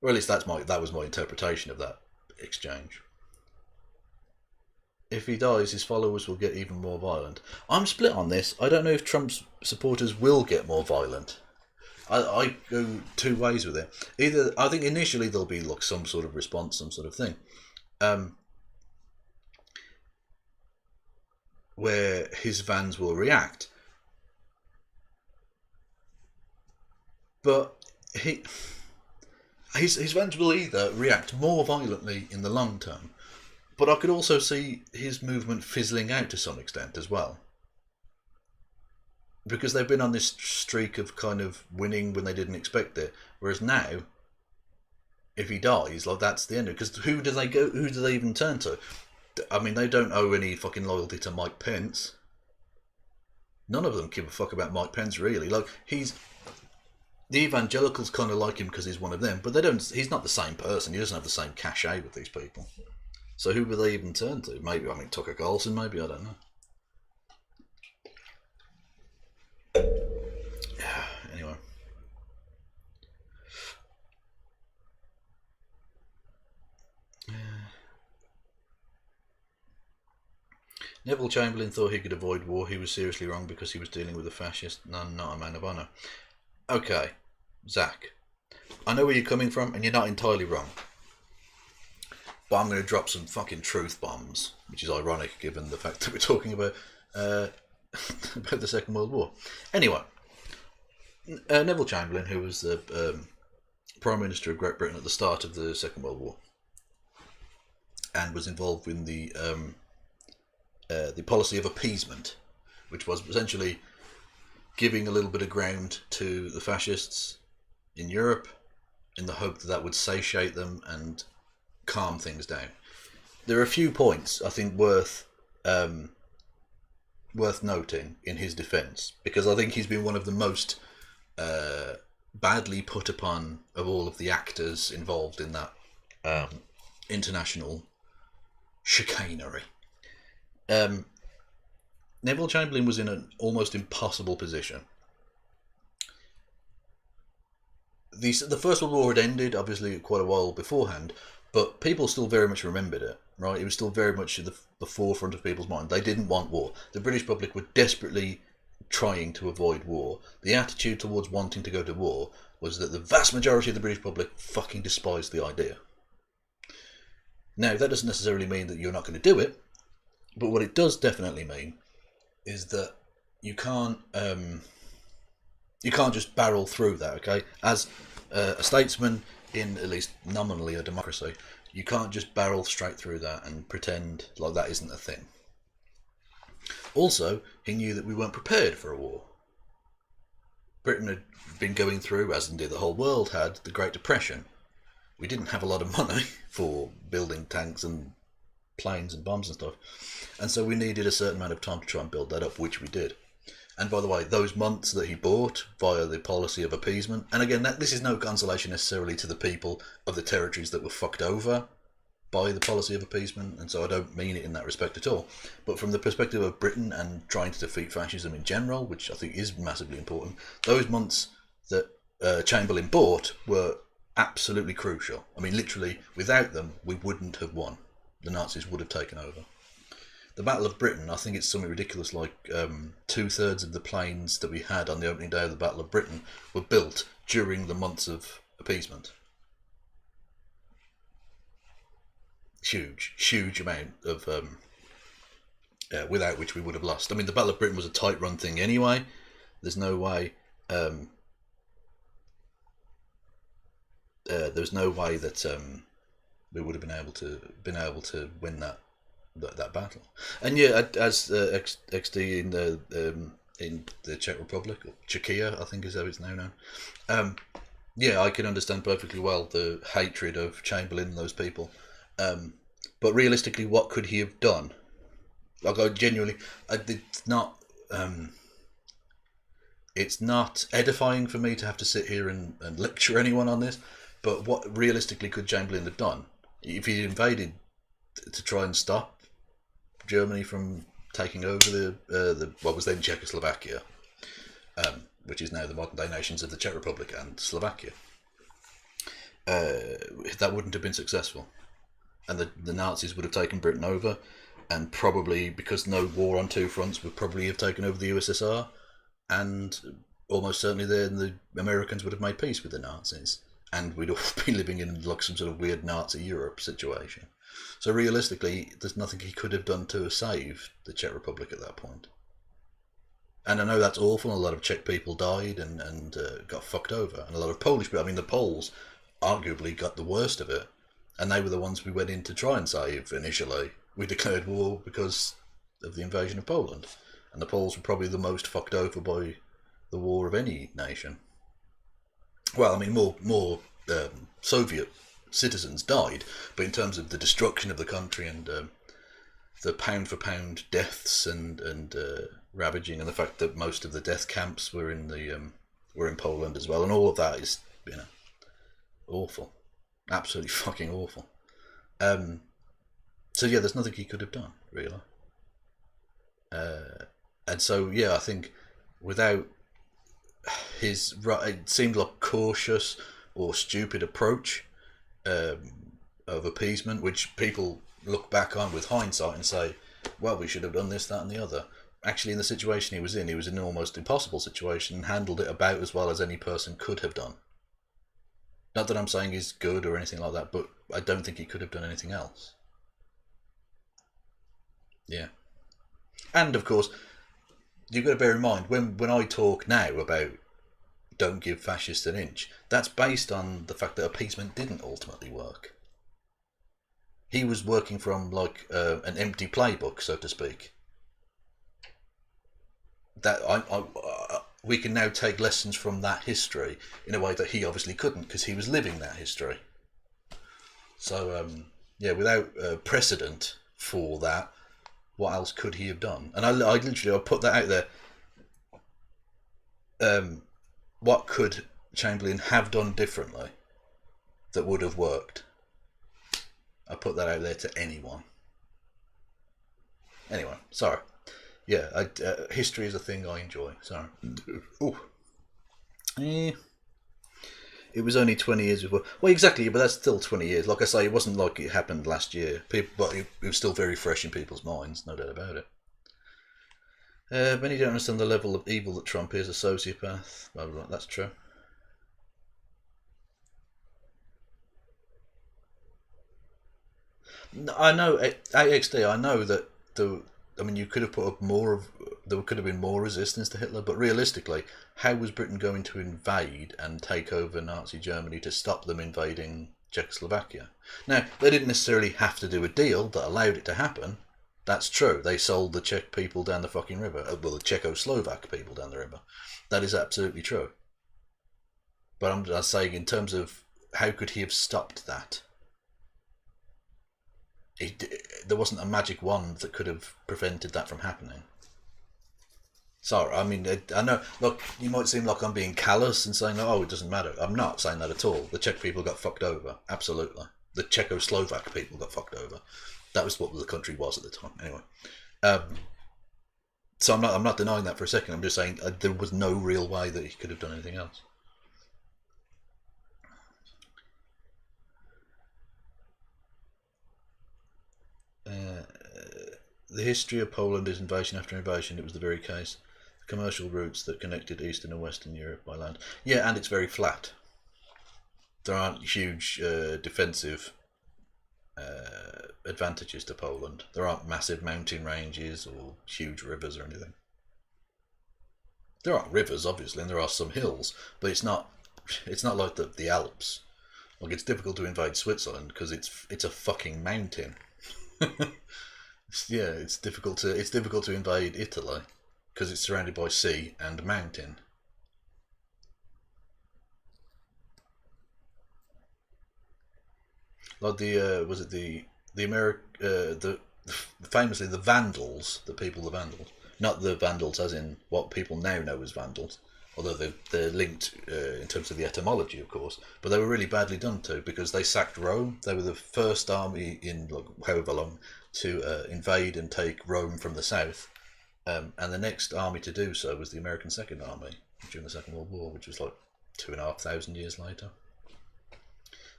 A: Or at least that was my interpretation of that exchange. If he dies, his followers will get even more violent. I'm split on this. I don't know if Trump's supporters will get more violent. I go two ways with it. Either I think initially there'll be like some sort of response, some sort of thing, where his fans will react, but his fans will either react more violently in the long term. But I could also see his movement fizzling out to some extent as well. Because they've been on this streak of kind of winning when they didn't expect it. Whereas now, if he dies, like that's the end of it. Because who do they even turn to? I mean, they don't owe any fucking loyalty to Mike Pence. None of them give a fuck about Mike Pence, really. Like, the evangelicals kind of like him because he's one of them. But he's not the same person. He doesn't have the same cachet with these people. So who will they even turn to? Maybe, Tucker Carlson, maybe, I don't know. Anyway. Neville Chamberlain thought he could avoid war. He was seriously wrong because he was dealing with a fascist. No, not a man of honour. Okay, Zach. I know where you're coming from, and you're not entirely wrong. But I'm going to drop some fucking truth bombs, which is ironic given the fact that we're talking about the Second World War. Anyway, Neville Chamberlain, who was the Prime Minister of Great Britain at the start of the Second World War, and was involved in the policy of appeasement, which was essentially giving a little bit of ground to the fascists in Europe in the hope that that would satiate them and calm things down. There are a few points I think worth noting in his defence, because I think he's been one of the most badly put upon of all of the actors involved in that international chicanery. Neville Chamberlain was in an almost impossible position. The First World War had ended, obviously, quite a while beforehand, but people still very much remembered it, right? It was still very much at the forefront of people's mind. They didn't want war. The British public were desperately trying to avoid war. The attitude towards wanting to go to war was that the vast majority of the British public fucking despised the idea. Now, that doesn't necessarily mean that you're not going to do it, but what it does definitely mean is that you can't just barrel through that, okay? As a statesman in at least nominally a democracy, you can't just barrel straight through that and pretend like that isn't a thing. Also, he knew that we weren't prepared for a war. Britain had been going through, as indeed the whole world had, the Great Depression. We didn't have a lot of money for building tanks and planes and bombs and stuff, and so we needed a certain amount of time to try and build that up, which we did. And by the way, those months that he bought via the policy of appeasement, and again, this is no consolation necessarily to the people of the territories that were fucked over by the policy of appeasement, and so I don't mean it in that respect at all. But from the perspective of Britain and trying to defeat fascism in general, which I think is massively important, those months that Chamberlain bought were absolutely crucial. I mean, literally, without them, we wouldn't have won. The Nazis would have taken over. The Battle of Britain, I think it's something ridiculous, like 2/3 of the planes that we had on the opening day of the Battle of Britain were built during the months of appeasement. Huge amount of without which we would have lost. I mean, the Battle of Britain was a tight run thing anyway. There's no way there's no way that we would have been able to win that battle. And yeah, as XD in the Czech Republic, or Czechia, I think is how it's now known. Yeah, I can understand perfectly well the hatred of Chamberlain and those people. But realistically, what could he have done? Like, I genuinely, it's not edifying for me to have to sit here and lecture anyone on this. But what realistically could Chamberlain have done if he invaded to try and stop Germany from taking over the what was then Czechoslovakia, which is now the modern day nations of the Czech Republic and Slovakia? That wouldn't have been successful. And the Nazis would have taken Britain over, and probably, because no war on two fronts, would probably have taken over the USSR, and almost certainly then the Americans would have made peace with the Nazis, and we'd all be living in like some sort of weird Nazi Europe situation. So realistically, there's nothing he could have done to save the Czech Republic at that point. And I know that's awful, and a lot of Czech people died and got fucked over, and a lot of Polish people, I mean, the Poles arguably got the worst of it. And they were the ones we went in to try and save initially. We declared war because of the invasion of Poland. And the Poles were probably the most fucked over by the war of any nation. Well, I mean, more Soviet citizens died, but in terms of the destruction of the country and the pound-for-pound deaths and ravaging, and the fact that most of the death camps were in Poland as well, and all of that is, awful. Absolutely fucking awful. So yeah, there's nothing he could have done, really. And so yeah, I think without his, it seemed like cautious or stupid approach of appeasement, which people look back on with hindsight and say, well, we should have done this, that and the other. Actually, in the situation he was in an almost impossible situation, and handled it about as well as any person could have done. Not that I'm saying he's good or anything like that, but I don't think he could have done anything else. Yeah. And of course, you've got to bear in mind, when I talk now about don't give fascists an inch, that's based on the fact that appeasement didn't ultimately work. He was working from like an empty playbook, so to speak. That we can now take lessons from that history in a way that he obviously couldn't, because he was living that history. So yeah, without precedent for that, what else could he have done? And I put that out there. What could Chamberlain have done differently that would have worked? I put that out there to anyone. Anyway, sorry. Yeah, history is a thing I enjoy. Sorry. Ooh. It was only 20 years before. Well, exactly, but that's still 20 years. Like I say, it wasn't like it happened last year. But it was still very fresh in people's minds, no doubt about it. Many don't understand the level of evil that Trump is, a sociopath. Blah, blah, blah. That's true. I know, AXD, I know that you could have put up there could have been more resistance to Hitler, but realistically, how was Britain going to invade and take over Nazi Germany to stop them invading Czechoslovakia? Now, they didn't necessarily have to do a deal that allowed it to happen. That's true. They sold the Czech people down the fucking river. Well, the Czechoslovak people down the river. That is absolutely true. But I'm just saying, in terms of how could he have stopped that? There wasn't a magic wand that could have prevented that from happening. Sorry, I mean, I know, look, you might seem like I'm being callous and saying, oh, it doesn't matter. I'm not saying that at all. The Czech people got fucked over. Absolutely. the Czechoslovak people got fucked over. That was what the country was at the time. Anyway, so I'm not denying that for a second. I'm just saying there was no real way that he could have done anything else. The history of Poland is invasion after invasion. It was the very case. The commercial routes that connected Eastern and Western Europe by land. Yeah, and it's very flat. There aren't huge defensive advantages to Poland. There aren't massive mountain ranges or huge rivers or anything. There are rivers, obviously, and there are some hills, but it's not like the Alps. Like, it's difficult to invade Switzerland because it's a fucking mountain. Yeah, it's difficult to invade Italy because it's surrounded by sea and mountain. Like famously the Vandals, the Vandals, not the Vandals as in what people now know as Vandals, although they're linked in terms of the etymology, of course, but they were really badly done to because they sacked Rome. They were the first army in however long to invade and take Rome from the south, and the next army to do so was the American Second Army during the Second World War, which was like 2,500 years later.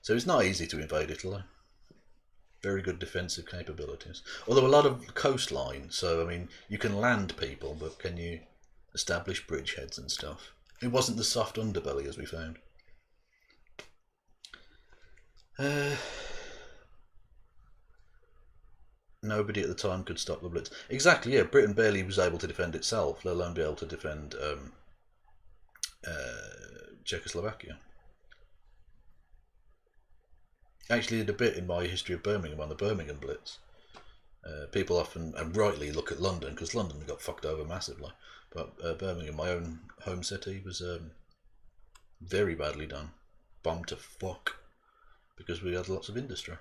A: So it's not easy to invade Italy. Very good defensive capabilities. Although a lot of coastline, so I mean, you can land people, but can you establish bridgeheads and stuff? It wasn't the soft underbelly as we found. Nobody at the time could stop the Blitz. Exactly, yeah. Britain barely was able to defend itself, let alone be able to defend Czechoslovakia. I actually did a bit in my history of Birmingham on the Birmingham Blitz. People often, and rightly, look at London because London got fucked over massively. But Birmingham, my own home city, was very badly done. Bombed to fuck because we had lots of industry.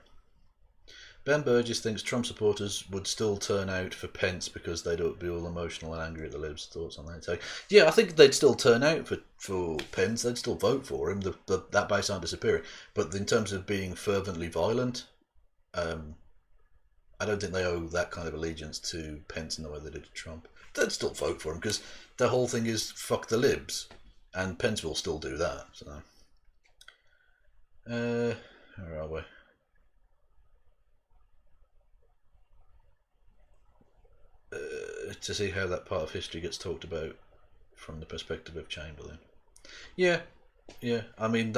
A: Ben Burgess thinks Trump supporters would still turn out for Pence because they'd be all emotional and angry at the Libs. Thoughts on that? So, yeah, I think they'd still turn out for Pence. They'd still vote for him. That base aren't disappearing. But in terms of being fervently violent, I don't think they owe that kind of allegiance to Pence in the way they did to Trump. They'd still vote for him because the whole thing is fuck the Libs. And Pence will still do that. So, where are we? To see how that part of history gets talked about from the perspective of Chamberlain. Yeah. I mean,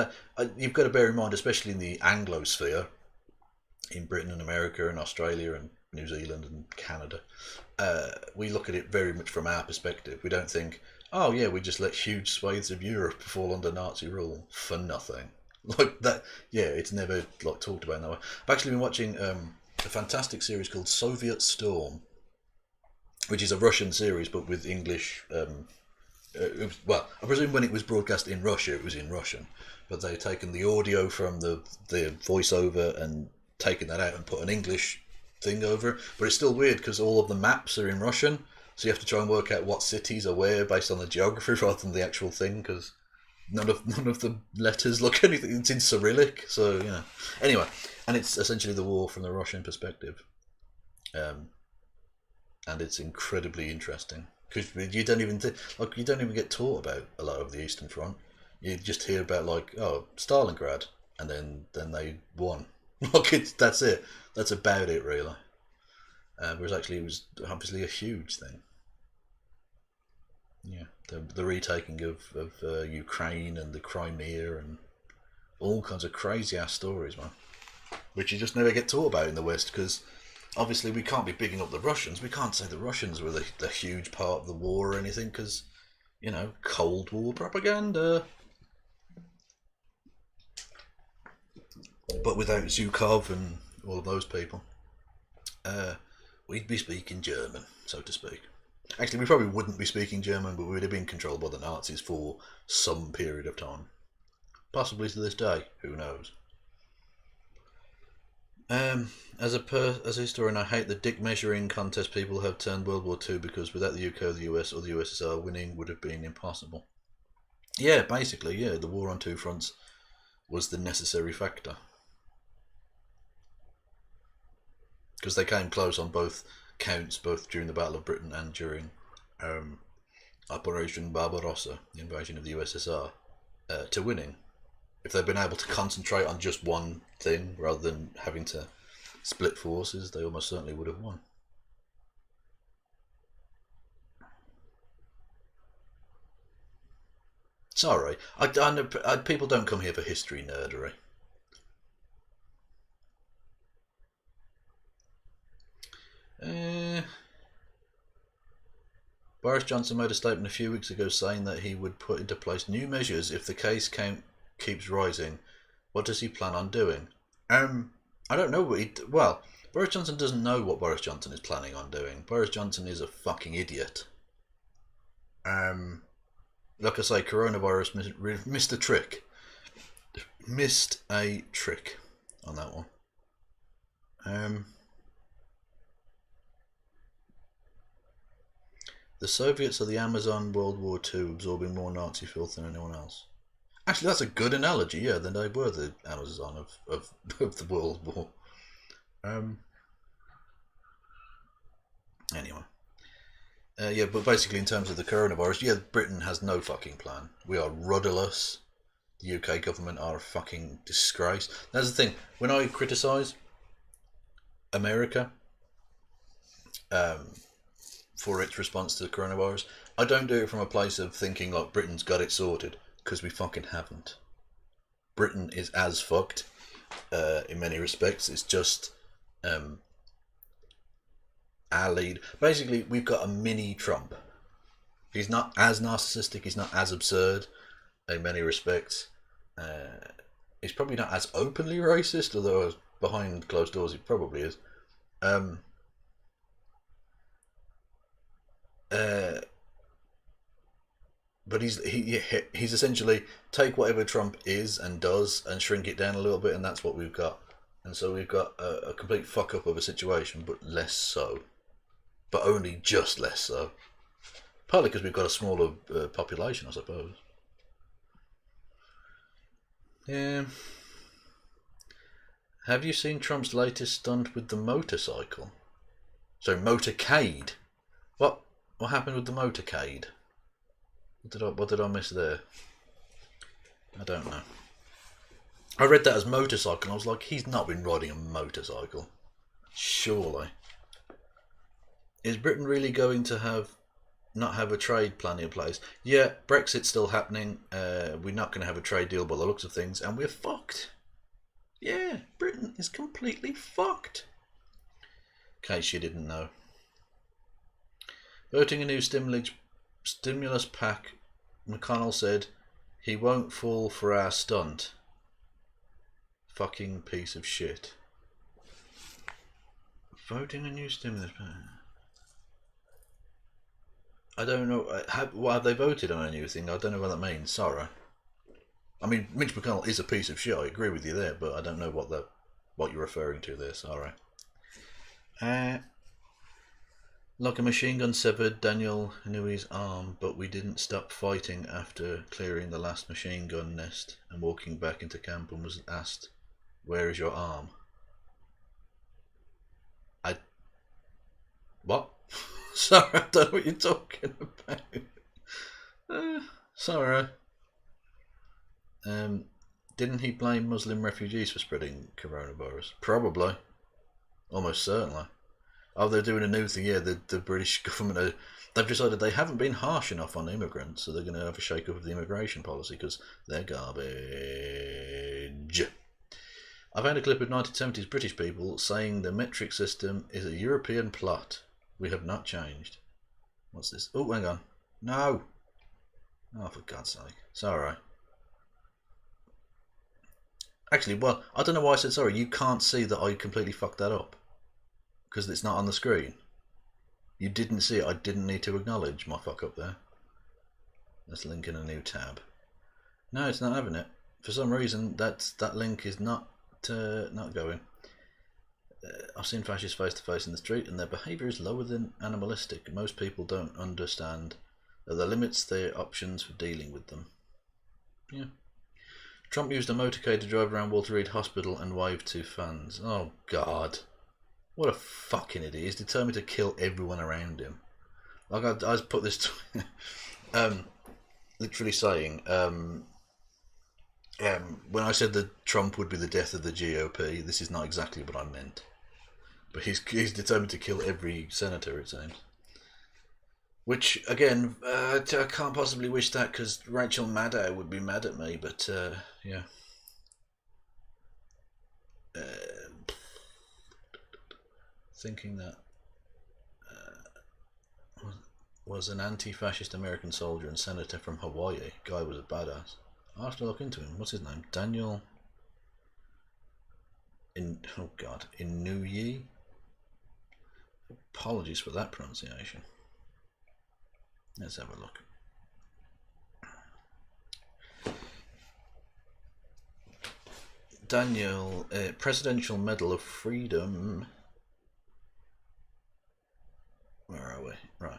A: you've got to bear in mind, especially in the Anglosphere, in Britain and America and Australia and New Zealand and Canada, we look at it very much from our perspective. We don't think, oh yeah, we just let huge swathes of Europe fall under Nazi rule for nothing. Like that, yeah, it's never like talked about in that way. I've actually been watching a fantastic series called Soviet Storm, which is a Russian series, but with English. Well, I presume when it was broadcast in Russia, it was in Russian, but they've taken the audio from the voiceover and taken that out and put an English thing over. But it's still weird because all of the maps are in Russian, so you have to try and work out what cities are where based on the geography rather than the actual thing, because none of the letters look anything. It's in Cyrillic, so you know. Anyway, and it's essentially the war from the Russian perspective. And it's incredibly interesting because you don't even get taught about a lot of the Eastern Front. You just hear about Stalingrad, and then they won. That's it. That's about it, really. Whereas actually it was obviously a huge thing. Yeah, the retaking of Ukraine and the Crimea and all kinds of crazy ass stories, man, which you just never get taught about in the West because. Obviously, we can't be bigging up the Russians. We can't say the Russians were the huge part of the war or anything because, you know, Cold War propaganda. But without Zhukov and all of those people, we'd be speaking German, so to speak. Actually, we probably wouldn't be speaking German, but we'd have been controlled by the Nazis for some period of time. Possibly to this day, who knows. As a historian, I hate the dick measuring contest people have turned World War II because without the UK or the US or the USSR, winning would have been impossible. Yeah, basically, yeah, the war on two fronts was the necessary factor. because they came close on both counts, both during the Battle of Britain and during Operation Barbarossa, the invasion of the USSR, to winning. If they'd been able to concentrate on just one thing rather than having to split forces, they almost certainly would have won. Sorry, I people don't come here for history nerdery. Boris Johnson made a statement a few weeks ago saying that he would put into place new measures if the case count keeps rising. What does he plan on doing? I don't know what well, Boris Johnson doesn't know what Boris Johnson is planning on doing. Boris Johnson is a fucking idiot. Like I say, coronavirus missed a trick. Missed a trick on that one. The Soviets are the Amazon World War II, absorbing more Nazi filth than anyone else. Actually, that's a good analogy, yeah, then they were the Amazon of the World War. Anyway. Yeah, but basically in terms of the coronavirus, yeah, Britain has no fucking plan. We are rudderless. The UK government are a fucking disgrace. That's the thing. When I criticise America for its response to the coronavirus, I don't do it from a place of thinking like Britain's got it sorted, because we fucking haven't. Britain is as fucked in many respects. It's just our lead. Basically, we've got a mini Trump. He's not as narcissistic, he's not as absurd in many respects. He's probably not as openly racist, although behind closed doors he probably is. But he's essentially take whatever Trump is and does and shrink it down a little bit, and that's what we've got. And so we've got a complete fuck up of a situation, but less so. But only just less so. Partly because we've got a smaller population, I suppose. Yeah. Have you seen Trump's latest stunt with the motorcycle? So motorcade. What happened with the motorcade? What did I miss there? I don't know. I read that as motorcycle and I was like, he's not been riding a motorcycle. Surely. Is Britain really going to not have a trade plan in place? Yeah, Brexit's still happening. We're not going to have a trade deal by the looks of things, and we're fucked. Yeah, Britain is completely fucked. In case you didn't know. Voting a new stimulus pack, McConnell said he won't fall for our stunt. Fucking piece of shit. Voting a new stimulus pack. I don't know. Have they voted on a new thing? I don't know what that means. Sorry. I mean, Mitch McConnell is a piece of shit. I agree with you there, but I don't know what you're referring to there. Sorry. Like a machine gun severed Daniel Inouye's arm, but we didn't stop fighting after clearing the last machine gun nest and walking back into camp and was asked, "Where is your arm?" What? Sorry, I don't know what you're talking about. Sorry. Didn't he blame Muslim refugees for spreading coronavirus? Probably. Almost certainly. Oh, they're doing a new thing, yeah. The British government, they've decided they haven't been harsh enough on immigrants, so they're going to have a shake-up of the immigration policy because they're garbage. I found a clip of 1970s British people saying the metric system is a European plot. We have not changed. What's this? Oh, hang on. No! Oh, for God's sake. Sorry. Actually, well, I don't know why I said sorry. You can't see that I completely fucked that up. Because it's not on the screen. You didn't see it. I didn't need to acknowledge my fuck up there. Let's link in a new tab. No, it's not having it. For some reason, that link is not going. I've seen fascists face to face in the street and their behaviour is lower than animalistic. Most people don't understand that there limits their options for dealing with them. Yeah. Trump used a motorcade to drive around Walter Reed Hospital and wave to fans. Oh God. What a fucking idiot. He's determined to kill everyone around him. Like, I put this literally saying, when I said that Trump would be the death of the GOP, this is not exactly what I meant. But he's determined to kill every senator, it seems. Which, again, I can't possibly wish that because Rachel Maddow would be mad at me, but, yeah. Thinking that was an anti-fascist American soldier and senator from Hawaii. Guy was a badass. I'll have to look into him. What's his name? Daniel Inouye? Apologies for that pronunciation. Let's have a look. Daniel, Presidential Medal of Freedom. Where are we? Right.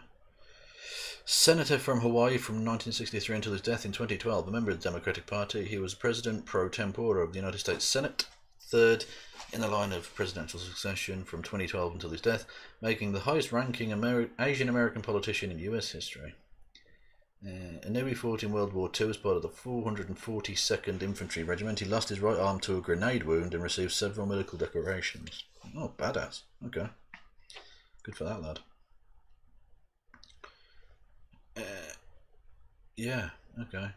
A: Senator from Hawaii from 1963 until his death in 2012, a member of the Democratic Party. He was President pro tempore of the United States Senate, third in the line of presidential succession from 2012 until his death, making the highest-ranking Asian American politician in U.S. history. Inouye fought in World War II as part of the 442nd Infantry Regiment. He lost his right arm to a grenade wound and received several medical decorations. Oh, badass. Okay. Good for that lad. Yeah, okay.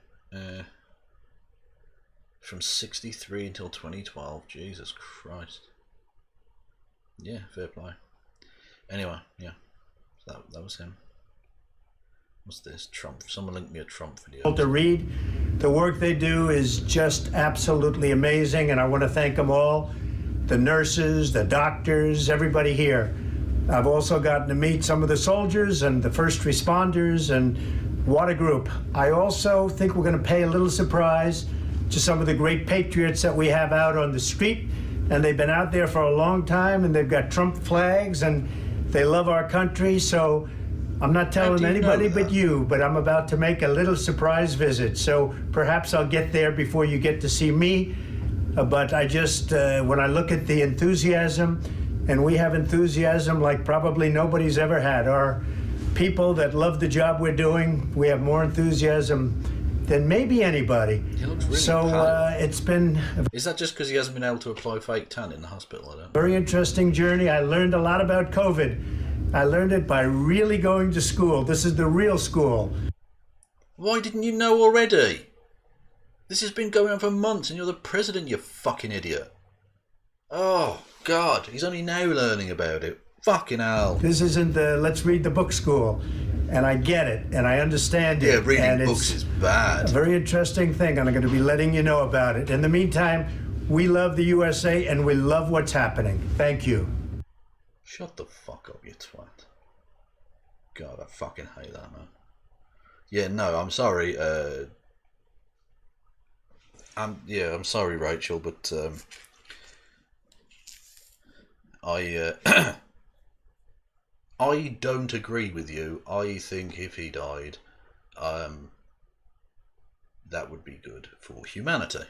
A: From 63 until 2012. Jesus Christ. Yeah, fair play. Anyway, yeah. That was him. What's this? Trump. Someone linked me a Trump video.
E: To read. The work they do is just absolutely amazing, and I want to thank them all. The nurses, the doctors, everybody here. I've also gotten to meet some of the soldiers and the first responders, and what a group. I also think we're going to pay a little surprise to some of the great patriots that we have out on the street, and they've been out there for a long time, and they've got Trump flags, and they love our country, so I'm not telling anybody but you, but I'm about to make a little surprise visit, so perhaps I'll get there before you get to see me, but I just, when I look at the enthusiasm, and we have enthusiasm like probably nobody's ever had. Our people that love the job we're doing, we have more enthusiasm than maybe anybody.
A: He looks really
E: so it's been...
A: Is that just because he hasn't been able to apply fake tan in the hospital? I don't know.
E: Very interesting journey. I learned a lot about COVID. I learned it by really going to school. This is the real school.
A: Why didn't you know already? This has been going on for months and you're the president, you fucking idiot. Oh, God. He's only now learning about it. Fucking hell.
E: This isn't the let's read the book school. And I get it, and I understand it.
A: Yeah, reading books is bad.
E: A very interesting thing, and I'm going to be letting you know about it. In the meantime, we love the USA, and we love what's happening. Thank you.
A: Shut the fuck up, you twat. God, I fucking hate that, man. Yeah, no, I'm sorry. I'm sorry, Rachel, but I don't agree with you. I think if he died, that would be good for humanity.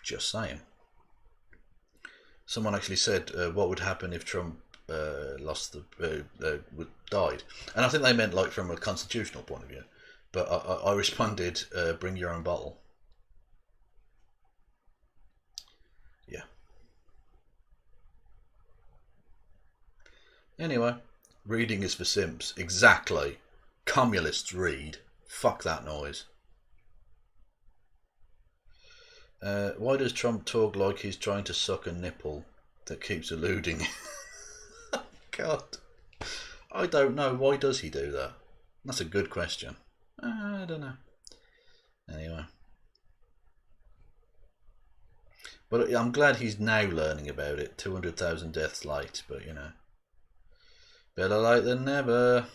A: Just saying. Someone actually said, what would happen if Trump died? And I think they meant like from a constitutional point of view. But I responded, bring your own bottle. Yeah. Anyway, reading is for simps. Exactly. Communists read. Fuck that noise. Why does Trump talk like he's trying to suck a nipple that keeps eluding? God. I don't know. Why does he do that? That's a good question. I don't know. Anyway. But I'm glad he's now learning about it. 200,000 deaths late, but you know. Better late than never.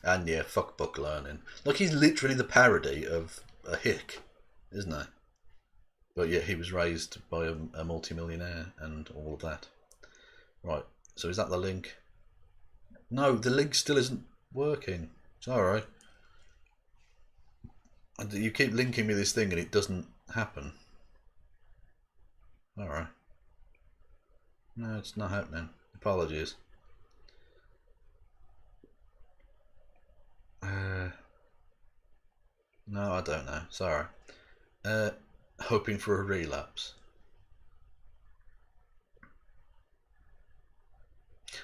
A: And yeah, fuck book learning. Like, he's literally the parody of a hick, isn't he? But yeah, he was raised by a multi-millionaire and all of that. Right, so is that the link? No, the link still isn't working. Sorry. And you keep linking me this thing and it doesn't happen. Alright. No, it's not happening. Apologies. No, I don't know. Sorry. Hoping for a relapse.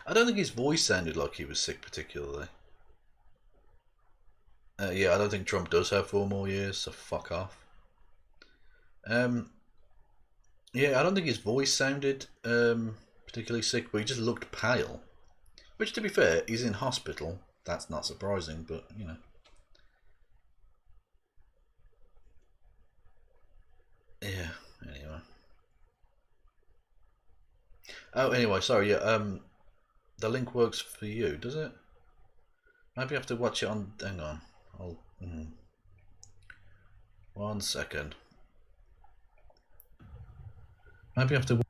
A: I don't think his voice sounded like he was sick particularly. Yeah, I don't think Trump does have 4 more years, so fuck off. Yeah, I don't think his voice sounded particularly sick, but he just looked pale. Which, to be fair, he's in hospital. That's not surprising, but, you know. Yeah, anyway. Oh, anyway, sorry, yeah, the link works for you, does it? Maybe I have to watch it on... Hang on. I'll... 1 second. Maybe I have to...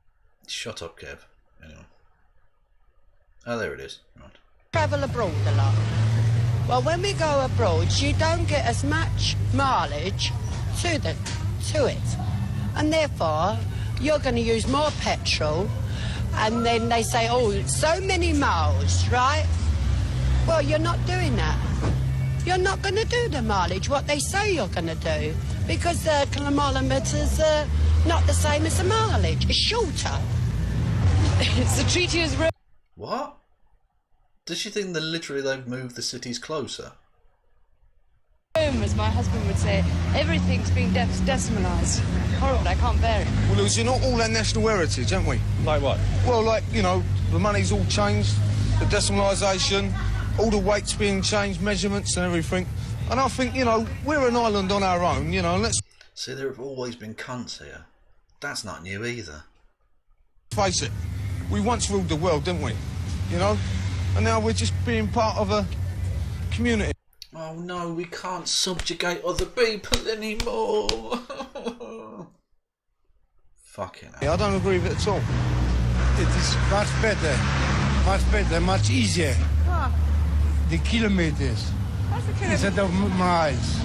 A: Shut up, Kev. Anyway. Oh, there it is. Right.
F: Travel abroad a lot. Well, when we go abroad, you don't get as much mileage to it. And therefore, you're going to use more petrol. And then they say, oh, so many miles, right? Well, you're not doing that. You're not going to do the mileage, what they say you're going to do. Because the kilometres are not the same as the mileage. It's shorter. The treaty is...
A: What? Does she think that literally they've moved the cities closer?
G: As my husband would say, everything's been decimalised. Horrible, I can't bear it.
H: We're losing all our national heritage, aren't we?
C: Like what?
H: Well, like, you know, the money's all changed, the decimalisation, all the weights being changed, measurements and everything. And I think, you know, we're an island on our own, you know, and let's
A: See, there have always been cunts here. That's not new either.
H: face it. We once ruled the world, didn't we? You know? And now we're just being part of a community.
A: Oh no, we can't subjugate other people anymore. Fucking hell.
H: I don't agree with it at all.
I: It is much better, much easier. The kilometers
G: What's the kilometre?
I: instead of miles.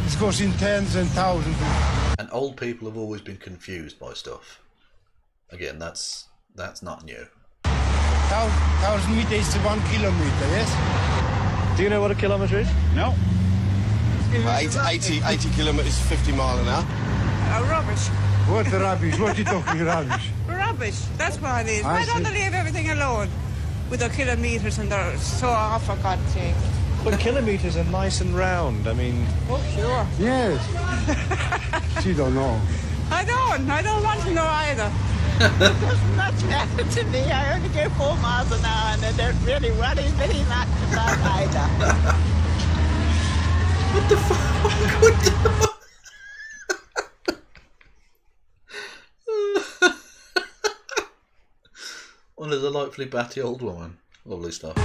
I: It goes in tens and thousands.
A: And old people have always been confused by stuff. Again, that's not new.
I: 1,000 meters is 1 kilometer, yes?
C: Do you know what a kilometre is? No.
H: 80 kilometres, 50 mile an hour.
G: Rubbish.
I: What rubbish? What you talking rubbish?
G: Rubbish. That's what it is.
I: I
G: Why don't
I: see.
G: they leave everything alone? With the kilometres and they're so off, for God's sake.
C: But kilometres are nice and round. I mean,
G: Oh, sure.
I: Yes. She don't know.
G: I don't want to know either.
F: doesn't much matter to me. I only go 4 miles an hour and I don't really worry very much about either.
A: What the fuck? Well, a delightfully batty old woman. Lovely stuff.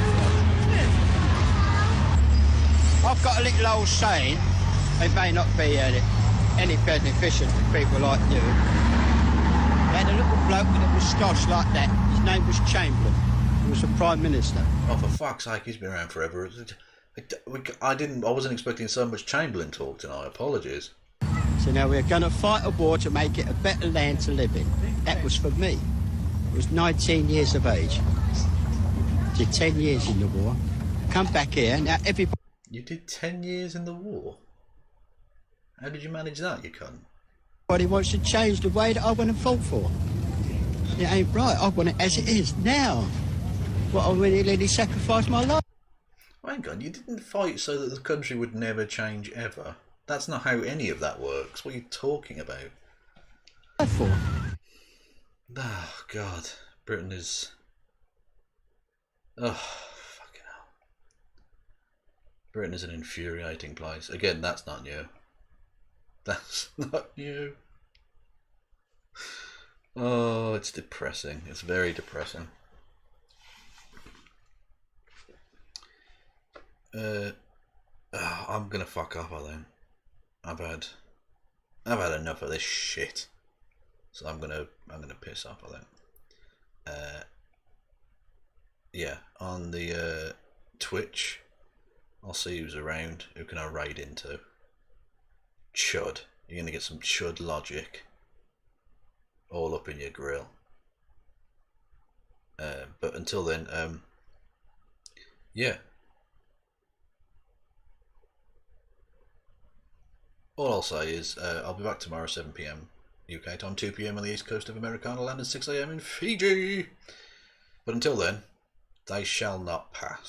J: I've got a little old saying, it may not be any beneficial to people like you. We had a little bloke with a moustache like that. His name was Chamberlain. He was the Prime Minister.
A: Oh, for fuck's sake, he's been around forever. I wasn't expecting so much Chamberlain talk tonight. Apologies.
J: So now we're going to fight a war to make it a better land to live in. That was for me. I was 19 years of age. Did 10 years in the war. Come back here, now everybody...
A: You did 10 years in the war? How did you manage that, you cunt?
J: Everybody wants to change the way that I went and fought for. It ain't right. I want it as it is now. What I really sacrificed my life
A: Hang on, you didn't fight so that the country would never change ever. That's not how any of that works. What are you talking about?
J: for.
A: Oh, God. Britain is... Oh, fucking hell. Britain is an infuriating place. Again, that's not new. That's not new. Oh, it's depressing. It's very depressing. I'm gonna fuck off, I think. I've had enough of this shit. So I'm gonna piss off, I think. Yeah, on the Twitch, I'll see who's around. Who can I raid into? Chud. You're gonna get some chud logic all up in your grill. But until then, yeah. All I'll say is I'll be back tomorrow 7 PM UK time, 2 PM on the east coast of Americana land, and 6 AM in Fiji. But until then, they shall not pass.